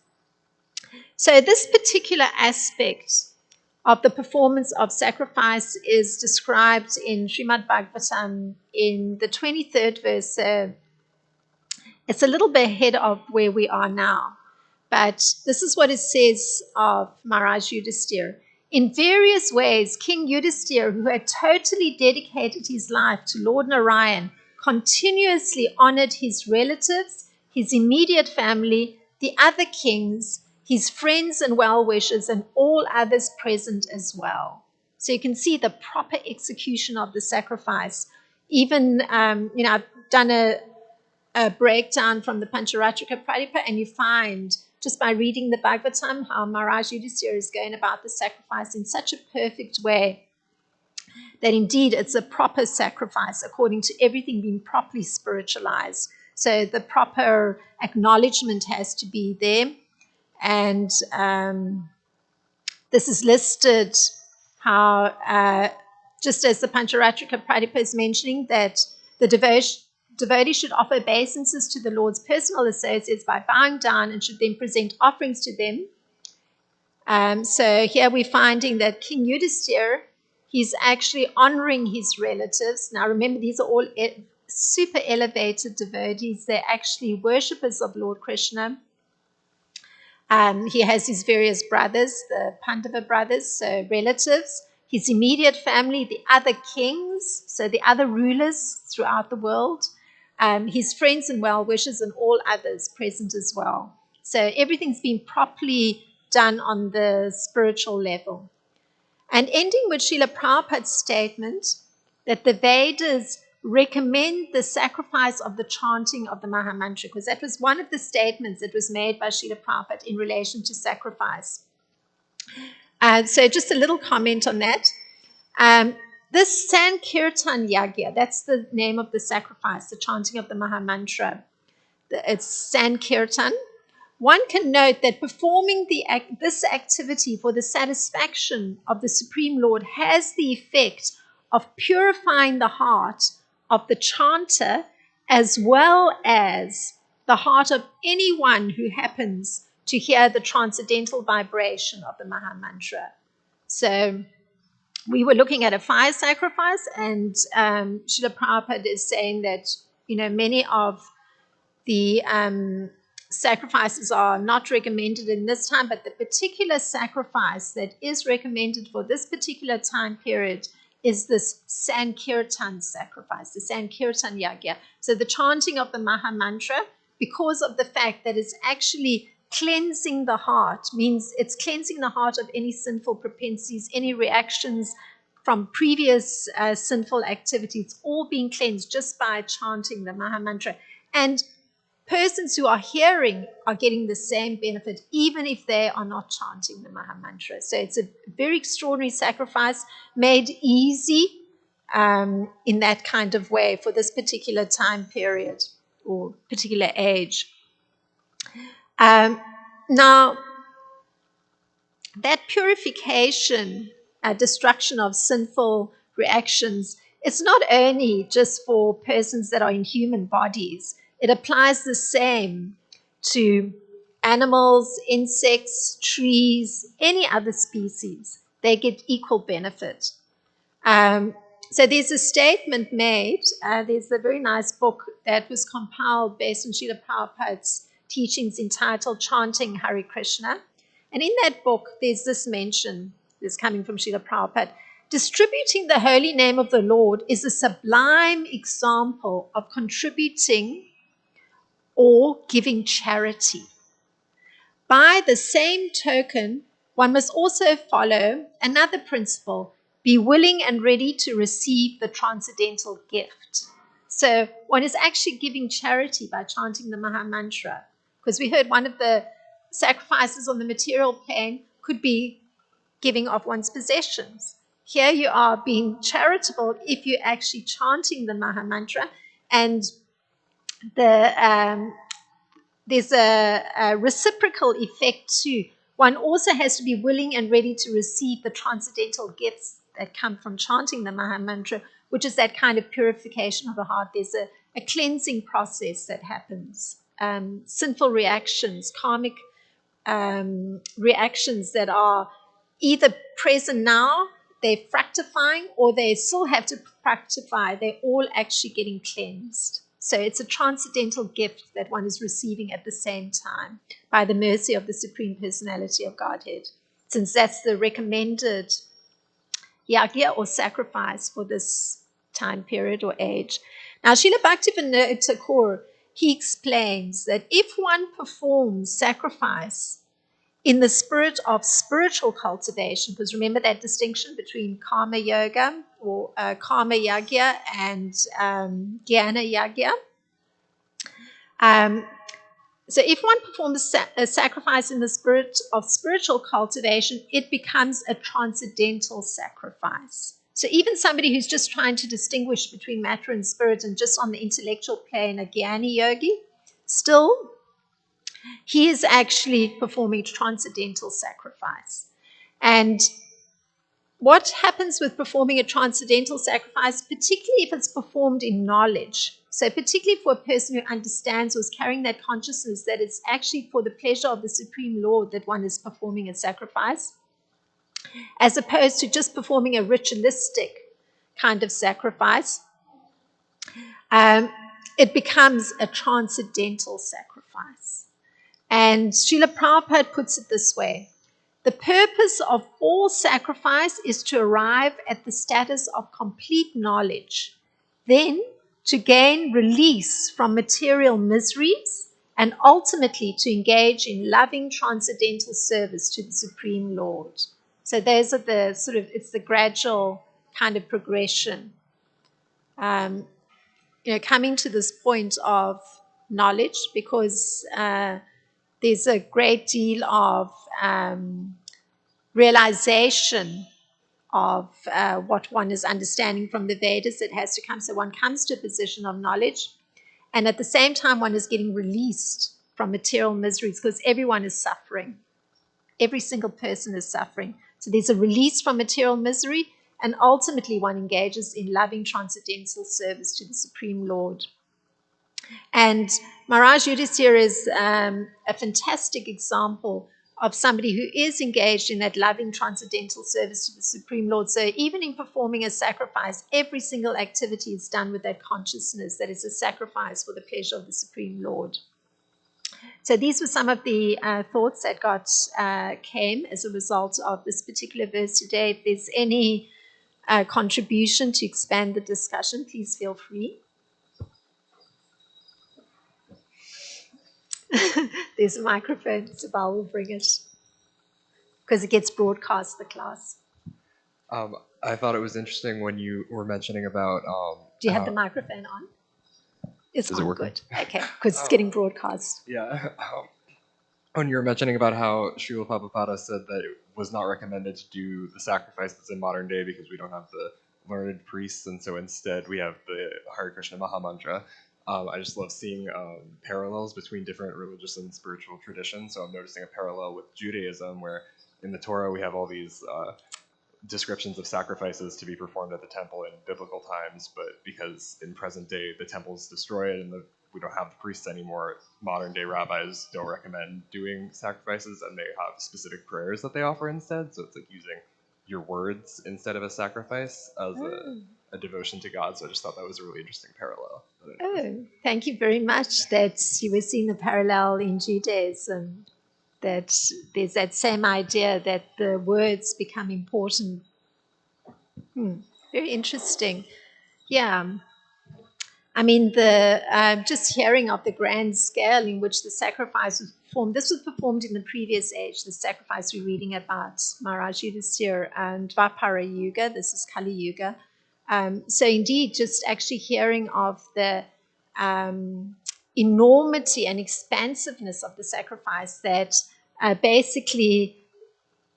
So this particular aspect of the performance of sacrifice is described in Srimad Bhagavatam in the 23rd verse. It's a little bit ahead of where we are now. But this is what it says of Maharaj Yudhisthira. In various ways, King Yudhisthira, who had totally dedicated his life to Lord Narayan, continuously honored his relatives, his immediate family, the other kings, his friends and well-wishers, and all others present as well. So you can see the proper execution of the sacrifice. Even, I've done a breakdown from the Pancharatrika Pradipha, and you find just by reading the Bhagavatam how Maharaj Yudhisthira is going about the sacrifice in such a perfect way that indeed it's a proper sacrifice according to everything being properly spiritualized. So the proper acknowledgement has to be there. And this is listed how, just as the Pancharatrika Pradipha is mentioning, that the devotee should offer obeisances to the Lord's personal associates by bowing down, and should then present offerings to them. So here we're finding that King Yudhisthira, he's actually honoring his relatives. Now remember, these are all super elevated devotees. They're actually worshippers of Lord Krishna. He has his various brothers, the Pandava brothers, so relatives, his immediate family, the other kings, so the other rulers throughout the world, his friends and well-wishers, and all others present as well. So everything's been properly done on the spiritual level. And ending with Srila Prabhupada's statement that the Vedas recommend the sacrifice of the chanting of the Mahamantra, because that was one of the statements that was made by Srila Prabhupada in relation to sacrifice. So just a little comment on that. This Sankirtan Yagya, that's the name of the sacrifice, the chanting of the Mahamantra. It's Sankirtan. One can note that performing this activity for the satisfaction of the Supreme Lord has the effect of purifying the heart of the chanter, as well as the heart of anyone who happens to hear the transcendental vibration of the Mahamantra. So we were looking at a fire sacrifice, and Srila Prabhupada is saying that, many of the sacrifices are not recommended in this time, but the particular sacrifice that is recommended for this particular time period is this Sankirtan sacrifice, the Sankirtan Yagya. So the chanting of the Mahamantra, because of the fact that it's actually cleansing the heart, means it's cleansing the heart of any sinful propensities, any reactions from previous sinful activities, all being cleansed just by chanting the Maha Mantra. And persons who are hearing are getting the same benefit, even if they are not chanting the Maha Mantra. So it's a very extraordinary sacrifice made easy in that kind of way for this particular time period or particular age. Now, that purification, destruction of sinful reactions, it's not only just for persons that are in human bodies. It applies the same to animals, insects, trees, any other species. They get equal benefit. So there's a statement made. There's a very nice book that was compiled based on Srila Prabhupada's teachings entitled Chanting Hare Krishna. And in that book, there's this mention, this coming from Srila Prabhupada, distributing the holy name of the Lord is a sublime example of contributing or giving charity. By the same token, one must also follow another principle: be willing and ready to receive the transcendental gift. So one is actually giving charity by chanting the Maha Mantra. Because we heard one of the sacrifices on the material plane could be giving of one's possessions. Here you are being charitable if you're actually chanting the Maha Mantra, and there's a reciprocal effect too. One also has to be willing and ready to receive the transcendental gifts that come from chanting the Maha Mantra, which is that kind of purification of the heart. There's a cleansing process that happens. Sinful reactions, karmic reactions that are either present now, they're fructifying, or they still have to fructify, they're all actually getting cleansed. So it's a transcendental gift that one is receiving at the same time by the mercy of the Supreme Personality of Godhead, since that's the recommended yagya or sacrifice for this time period or age. Now, Srila Bhaktivinoda Thakur, he explains that if one performs sacrifice in the spirit of spiritual cultivation, because remember that distinction between karma yoga or karma yagya and jnana yagya. So if one performs a sacrifice in the spirit of spiritual cultivation, it becomes a transcendental sacrifice. So even somebody who's just trying to distinguish between matter and spirit and just on the intellectual plane, a jnani yogi, still he is actually performing transcendental sacrifice. And what happens with performing a transcendental sacrifice, particularly if it's performed in knowledge, so particularly for a person who understands or is carrying that consciousness that it's actually for the pleasure of the Supreme Lord that one is performing a sacrifice, as opposed to just performing a ritualistic kind of sacrifice, it becomes a transcendental sacrifice. And Srila Prabhupada puts it this way: the purpose of all sacrifice is to arrive at the status of complete knowledge, then to gain release from material miseries, and ultimately to engage in loving transcendental service to the Supreme Lord. So those are the sort of, it's the gradual kind of progression. Coming to this point of knowledge, because there's a great deal of realization of what one is understanding from the Vedas that has to come. So one comes to a position of knowledge, and at the same time one is getting released from material miseries, because everyone is suffering. Every single person is suffering. So there's a release from material misery, and ultimately one engages in loving transcendental service to the Supreme Lord. And Maharaj Yudhisthira is a fantastic example of somebody who is engaged in that loving transcendental service to the Supreme Lord. So even in performing a sacrifice, every single activity is done with that consciousness that is a sacrifice for the pleasure of the Supreme Lord. So these were some of the thoughts that came as a result of this particular verse today. If there's any contribution to expand the discussion, please feel free. There's a microphone, Sabal will bring it, because it gets broadcast, the class. I thought it was interesting when you were mentioning about. Do you have the microphone on? It's Is it on. working? Good. Okay, because it's getting broadcast. Yeah. When you were mentioning about how Srila Prabhupada said that it was not recommended to do the sacrifices in modern day because we don't have the learned priests, and so instead we have the Hare Krishna Mahamantra. I just love seeing parallels between different religious and spiritual traditions. So I'm noticing a parallel with Judaism, where in the Torah we have all these descriptions of sacrifices to be performed at the temple in biblical times, but because in present day the temple is destroyed and we don't have the priests anymore, modern day rabbis don't recommend doing sacrifices, and they have specific prayers that they offer instead. So it's like using your words instead of a sacrifice as a devotion to God. So I just thought that was a really interesting parallel. Oh, thank you very much that you were seeing the parallel in Judaism, that there's that same idea that the words become important. Very interesting. Yeah. I mean, the just hearing of the grand scale in which the sacrifice was performed. This was performed in the previous age. The sacrifice we're reading about Maharaj Yudhisthira and Dvapara Yuga. This is Kali Yuga. So indeed, just actually hearing of the enormity and expansiveness of the sacrifice, that basically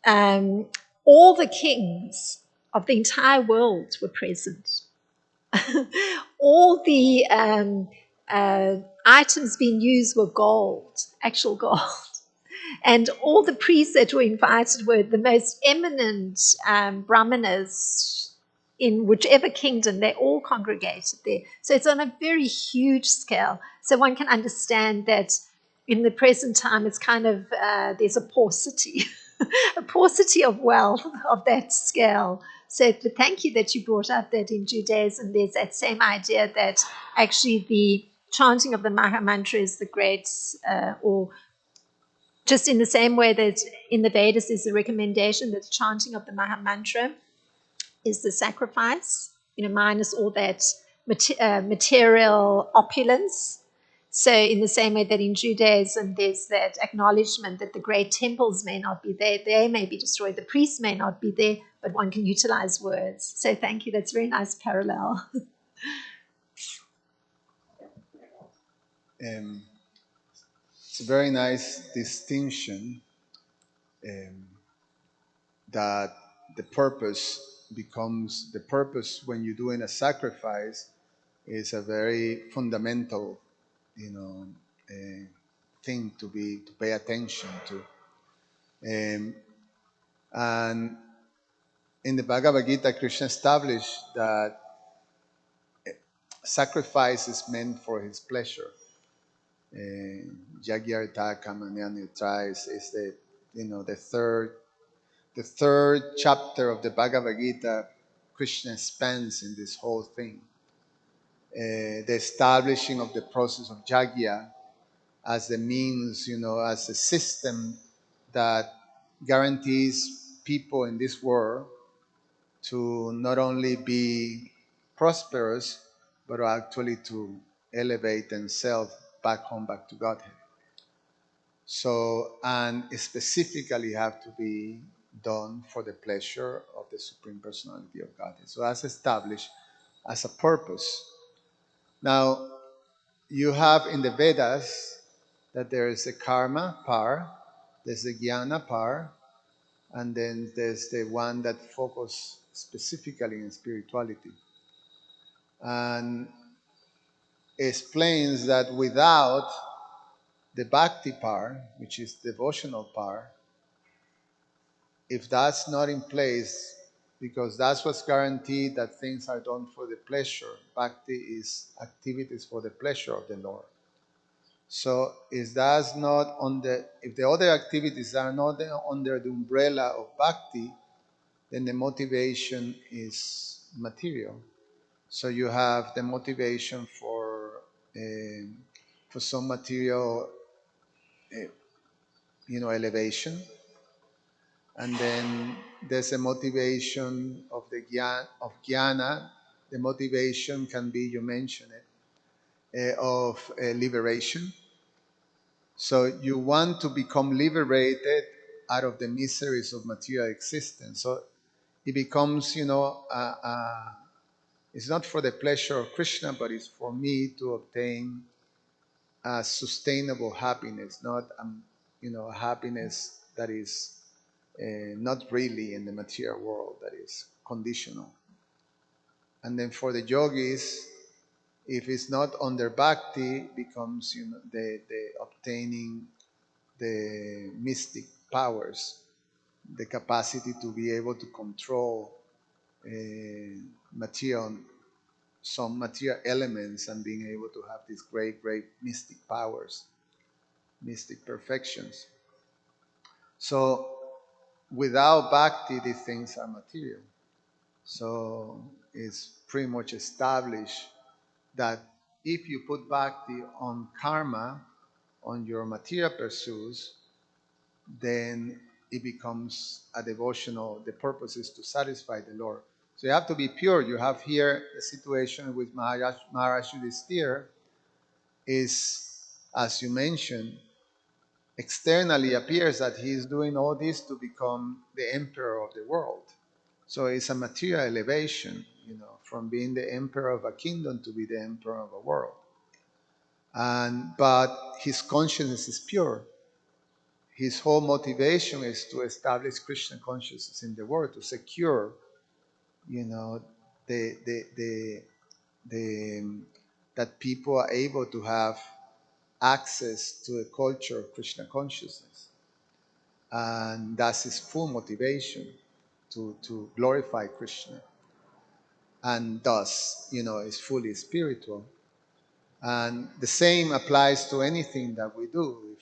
all the kings of the entire world were present. All the items being used were gold, actual gold. And all the priests that were invited were the most eminent brahmanas in whichever kingdom. They all congregated there. So it's on a very huge scale. So one can understand that in the present time, it's kind of, there's a paucity, a paucity of wealth of that scale. So but thank you that you brought up that in Judaism, there's that same idea that actually the chanting of the Maha Mantra is the great, or just in the same way that in the Vedas is the recommendation that the chanting of the Maha Mantra is the sacrifice, minus all that material opulence. So, in the same way that in Judaism, there's that acknowledgement that the great temples may not be there, they may be destroyed, the priests may not be there, but one can utilize words. So, thank you. That's a very nice parallel. It's a very nice distinction, um, that the purpose when you're doing a sacrifice is a very fundamental, you know, uh, thing to pay attention to. And in the Bhagavad Gita, Krishna established that sacrifice is meant for his pleasure. H.G.Krsnarcana Kamanyanitra is the, the third chapter of the Bhagavad Gita. Krishna spends in this whole thing, the establishing of the process of Jagya as the means, as a system that guarantees people in this world to not only be prosperous, but actually to elevate themselves back home, back to Godhead. So, and specifically have to be done for the pleasure of the Supreme Personality of Godhead. So that's established as a purpose. Now, you have in the Vedas that there is a karma par, there's a jnana par, and then there's the one that focuses specifically in spirituality. And explains that without the bhakti par, which is devotional par, if that's not in place, because that's what's guaranteed that things are done for the pleasure. Bhakti is activities for the pleasure of the Lord. So if that's not if the other activities are not under the umbrella of bhakti, then the motivation is material. So you have the motivation for some material, elevation, and then there's a motivation of the jnana. The motivation can be, you mentioned it, of liberation. So you want to become liberated out of the miseries of material existence. So it becomes, it's not for the pleasure of Krishna, but it's for me to obtain a sustainable happiness, not a happiness that is not really in the material world, that is conditional. And then for the yogis, if it's not under bhakti, becomes the obtaining the mystic powers, the capacity to be able to control material, some material elements, and being able to have these great, great mystic powers, mystic perfections. So without bhakti, these things are material. So it's pretty much established that if you put bhakti on karma, on your material pursuits, then it becomes a devotional. The purpose is to satisfy the Lord. So you have to be pure. You have here a situation with Maharaj Yudhisthira is, as you mentioned, externally appears that he is doing all this to become the emperor of the world. So it's a material elevation, from being the emperor of a kingdom to be the emperor of a world. But his consciousness is pure. His whole motivation is to establish Krishna consciousness in the world, to secure, the that people are able to have access to a culture of Krishna consciousness. And that's his full motivation, to glorify Krishna. And thus, is fully spiritual. And the same applies to anything that we do,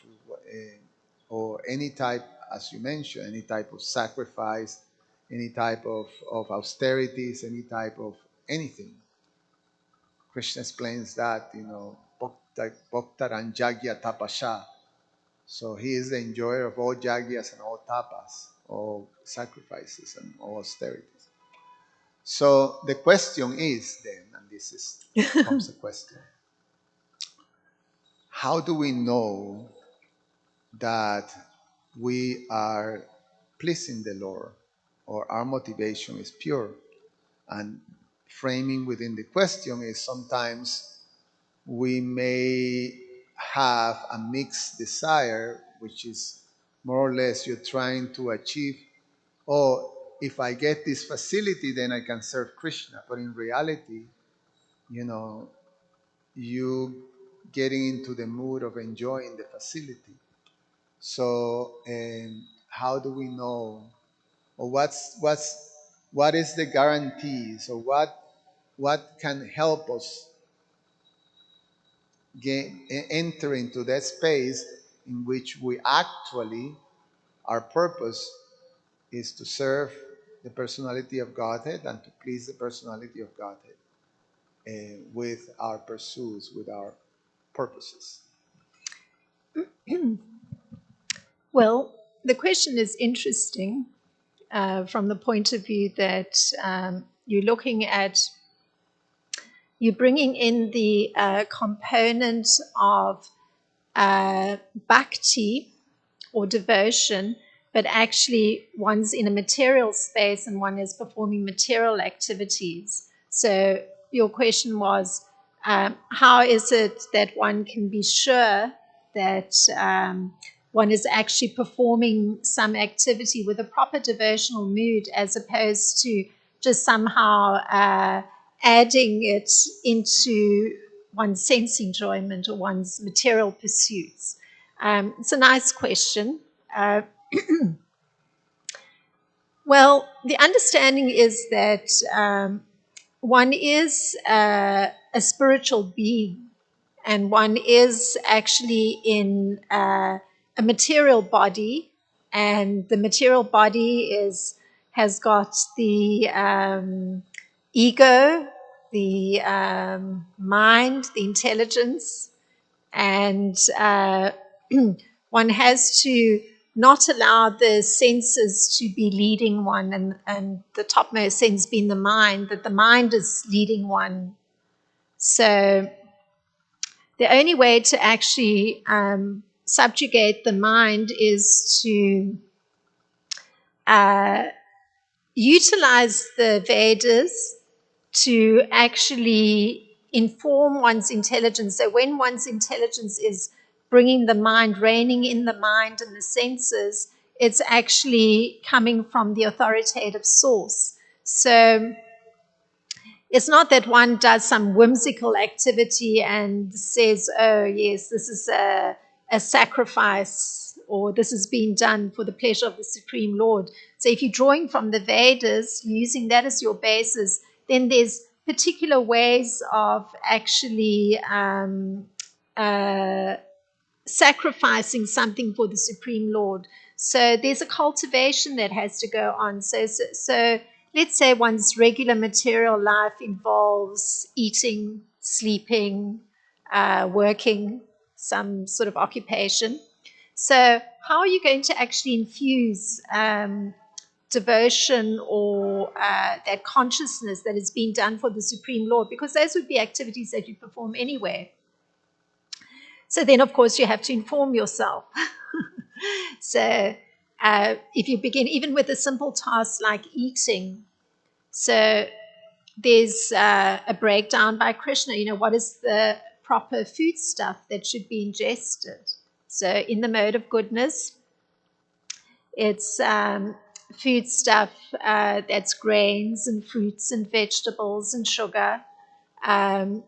or any type, as you mentioned, any type of sacrifice, any type of austerities, any type of anything. Krishna explains that, Bhaktaran Jagya Tapasha. So he is the enjoyer of all yagyas and all tapas, all sacrifices and all austerities. So the question is then, and comes the question, how do we know that we are pleasing the Lord, or our motivation is pure? And framing within the question is, sometimes we may have a mixed desire, which is more or less you're trying to achieve, oh, if I get this facility, then I can serve Krishna. But in reality, you getting into the mood of enjoying the facility. So, how do we know, or what is the guarantee? So what can help us enter into that space in which we actually, our purpose is to serve the personality of Godhead and to please the personality of Godhead with our pursuits, with our purposes? Well, the question is interesting from the point of view that you're bringing in the component of bhakti or devotion, but actually one's in a material space and one is performing material activities. So your question was, how is it that one can be sure that one is actually performing some activity with a proper devotional mood, as opposed to just somehow adding it into one's sense enjoyment or one's material pursuits? It's a nice question. Well, the understanding is that one is a spiritual being, and one is actually in a material body, and the material body has got the ego, the mind, the intelligence, and one has to not allow the senses to be leading one, and the topmost sense being the mind, that the mind is leading one. So the only way to actually subjugate the mind is to utilize the Vedas to actually inform one's intelligence. So when one's intelligence is bringing the mind, reigning in the mind and the senses, it's actually coming from the authoritative source. So it's not that one does some whimsical activity and says, oh, yes, this is a sacrifice, or this is being done for the pleasure of the Supreme Lord. So if you're drawing from the Vedas, using that as your basis, then there's particular ways of actually sacrificing something for the Supreme Lord. So there's a cultivation that has to go on. So let's say one's regular material life involves eating, sleeping, working, some sort of occupation. So how are you going to actually infuse devotion or that consciousness that is being done for the Supreme Lord? Because those would be activities that you perform anyway. So then, of course, you have to inform yourself. So if you begin even with a simple task like eating, so there's a breakdown by Krishna, what is the proper food stuff that should be ingested. So in the mode of goodness, it's food stuff that's grains and fruits and vegetables and sugar, and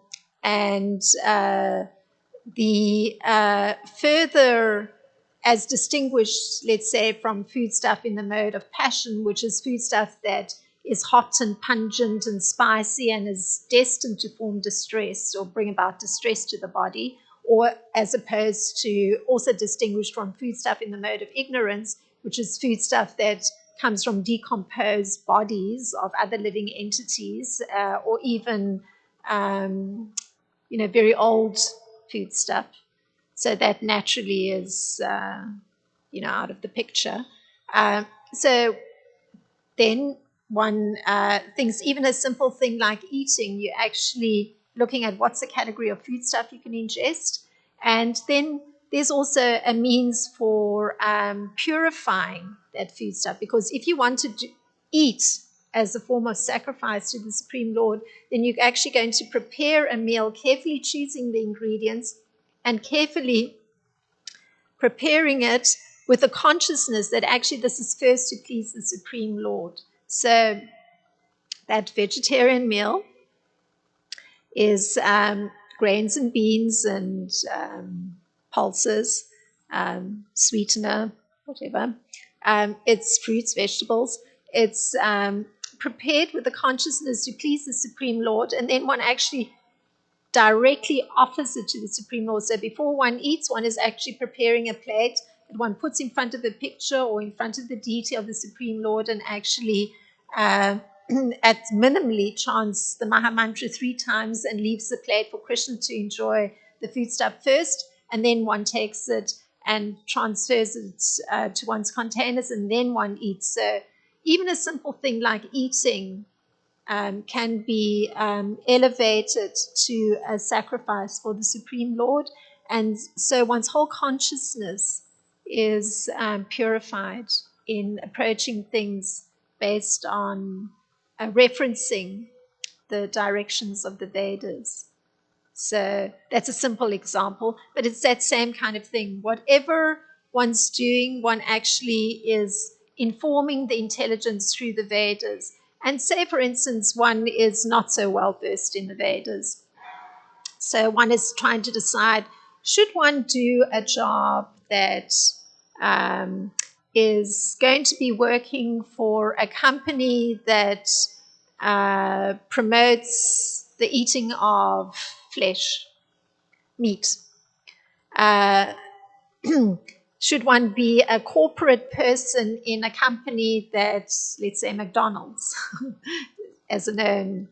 the further, as distinguished, let's say, from foodstuff in the mode of passion, which is foodstuff that is hot and pungent and spicy and is destined to form distress or bring about distress to the body, or as opposed to also distinguished from foodstuff in the mode of ignorance, which is foodstuff that comes from decomposed bodies of other living entities, or even very old food stuff. So that naturally is, out of the picture. So then one thinks even a simple thing like eating, you're actually looking at what's the category of food stuff you can ingest. And then there's also a means for purifying that food stuff. Because if you want to eat as a form of sacrifice to the Supreme Lord, then you're actually going to prepare a meal, carefully choosing the ingredients and carefully preparing it with a consciousness that actually this is first to please the Supreme Lord. So that vegetarian meal is grains and beans and pulses, sweetener, whatever. It's fruits, vegetables. It's prepared with the consciousness to please the Supreme Lord, and then one actually directly offers it to the Supreme Lord. So before one eats, one is actually preparing a plate that one puts in front of a picture or in front of the deity of the Supreme Lord, and actually at minimally chants the Maha Mantra 3 times and leaves the plate for Krishna to enjoy the food stuff first, and then one takes it and transfers it to one's containers, and then one eats. So even a simple thing like eating can be elevated to a sacrifice for the Supreme Lord. And so one's whole consciousness is purified in approaching things based on referencing the directions of the Vedas. So that's a simple example, but it's that same kind of thing. Whatever one's doing, one actually is informing the intelligence through the Vedas. And say, for instance, one is not so well versed in the Vedas. So one is trying to decide, should one do a job that is going to be working for a company that promotes the eating of flesh, meat? Should one be a corporate person in a company that, let's say, McDonald's, as a known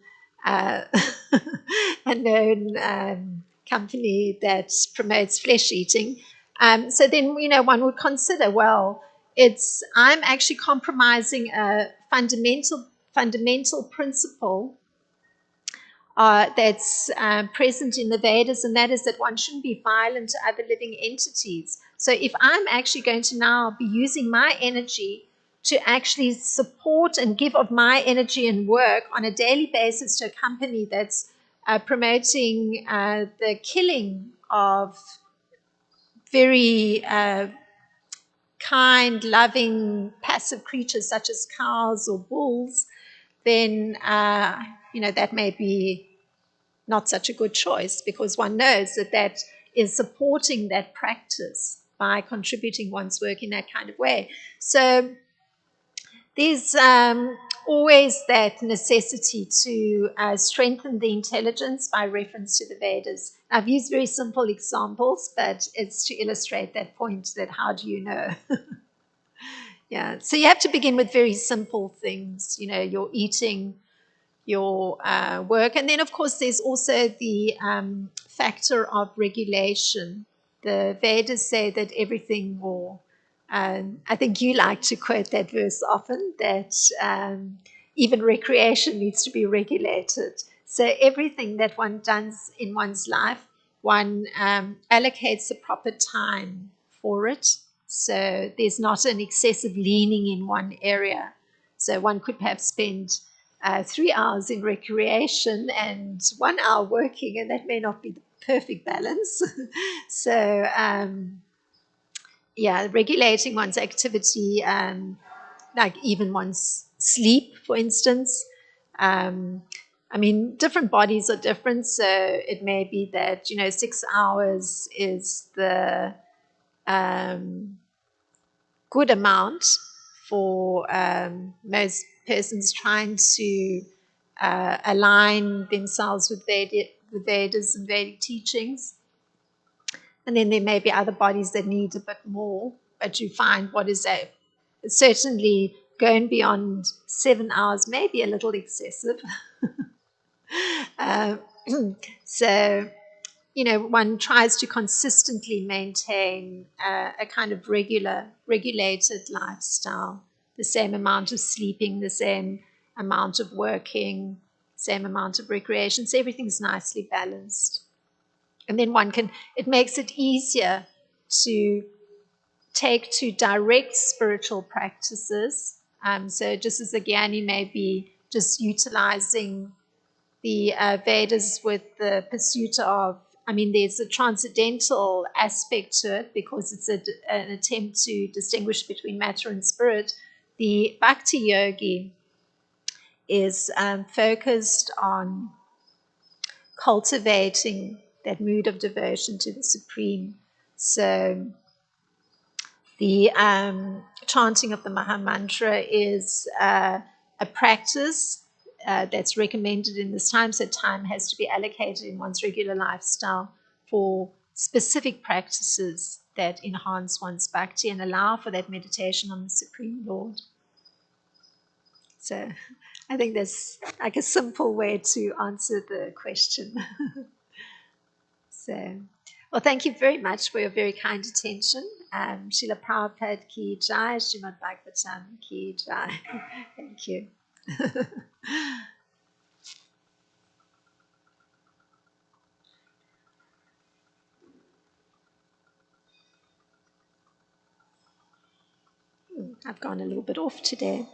company that promotes flesh eating? So then, one would consider, well, I'm actually compromising a fundamental principle that's present in the Vedas, and that is that one shouldn't be violent to other living entities. So if I'm actually going to now be using my energy to actually support and give of my energy and work on a daily basis to a company that's promoting the killing of very kind, loving, passive creatures such as cows or bulls, then that may be not such a good choice, because one knows that that is supporting that practice by contributing one's work in that kind of way. So there's always that necessity to strengthen the intelligence by reference to the Vedas. I've used very simple examples, but it's to illustrate that point, that how do you know? Yeah, so you have to begin with very simple things, your eating, your work. And then, of course, there's also the factor of regulation. The Vedas say that everything, or I think you like to quote that verse often, that even recreation needs to be regulated. So everything that one does in one's life, one allocates the proper time for it. So there's not an excessive leaning in one area. So one could perhaps spend 3 hours in recreation and 1 hour working, and that may not be the perfect balance. So, regulating one's activity, like even one's sleep, for instance. Different bodies are different, so it may be that 6 hours is the good amount for most persons trying to align themselves with Vedas and Vedic teachings. And then there may be other bodies that need a bit more, but you find what is certainly going beyond 7 hours may be a little excessive. uh, so one tries to consistently maintain a kind of regulated lifestyle, the same amount of sleeping, the same amount of working, same amount of recreation. So everything's nicely balanced. And then it makes it easier to take to direct spiritual practices. So just as the Gyani may be just utilizing the Vedas with the pursuit of, there's a transcendental aspect to it because it's an attempt to distinguish between matter and spirit. The Bhakti Yogi is focused on cultivating that mood of devotion to the Supreme. So the chanting of the Maha Mantra is a practice that's recommended in this time. So time has to be allocated in one's regular lifestyle for specific practices that enhance one's bhakti and allow for that meditation on the Supreme Lord. So I think that's like a simple way to answer the question. So, well, thank you very much for your very kind attention. Srila Prabhupada ki jai, Srimad Bhagavatam ki jai. Thank you. I've gone a little bit off today.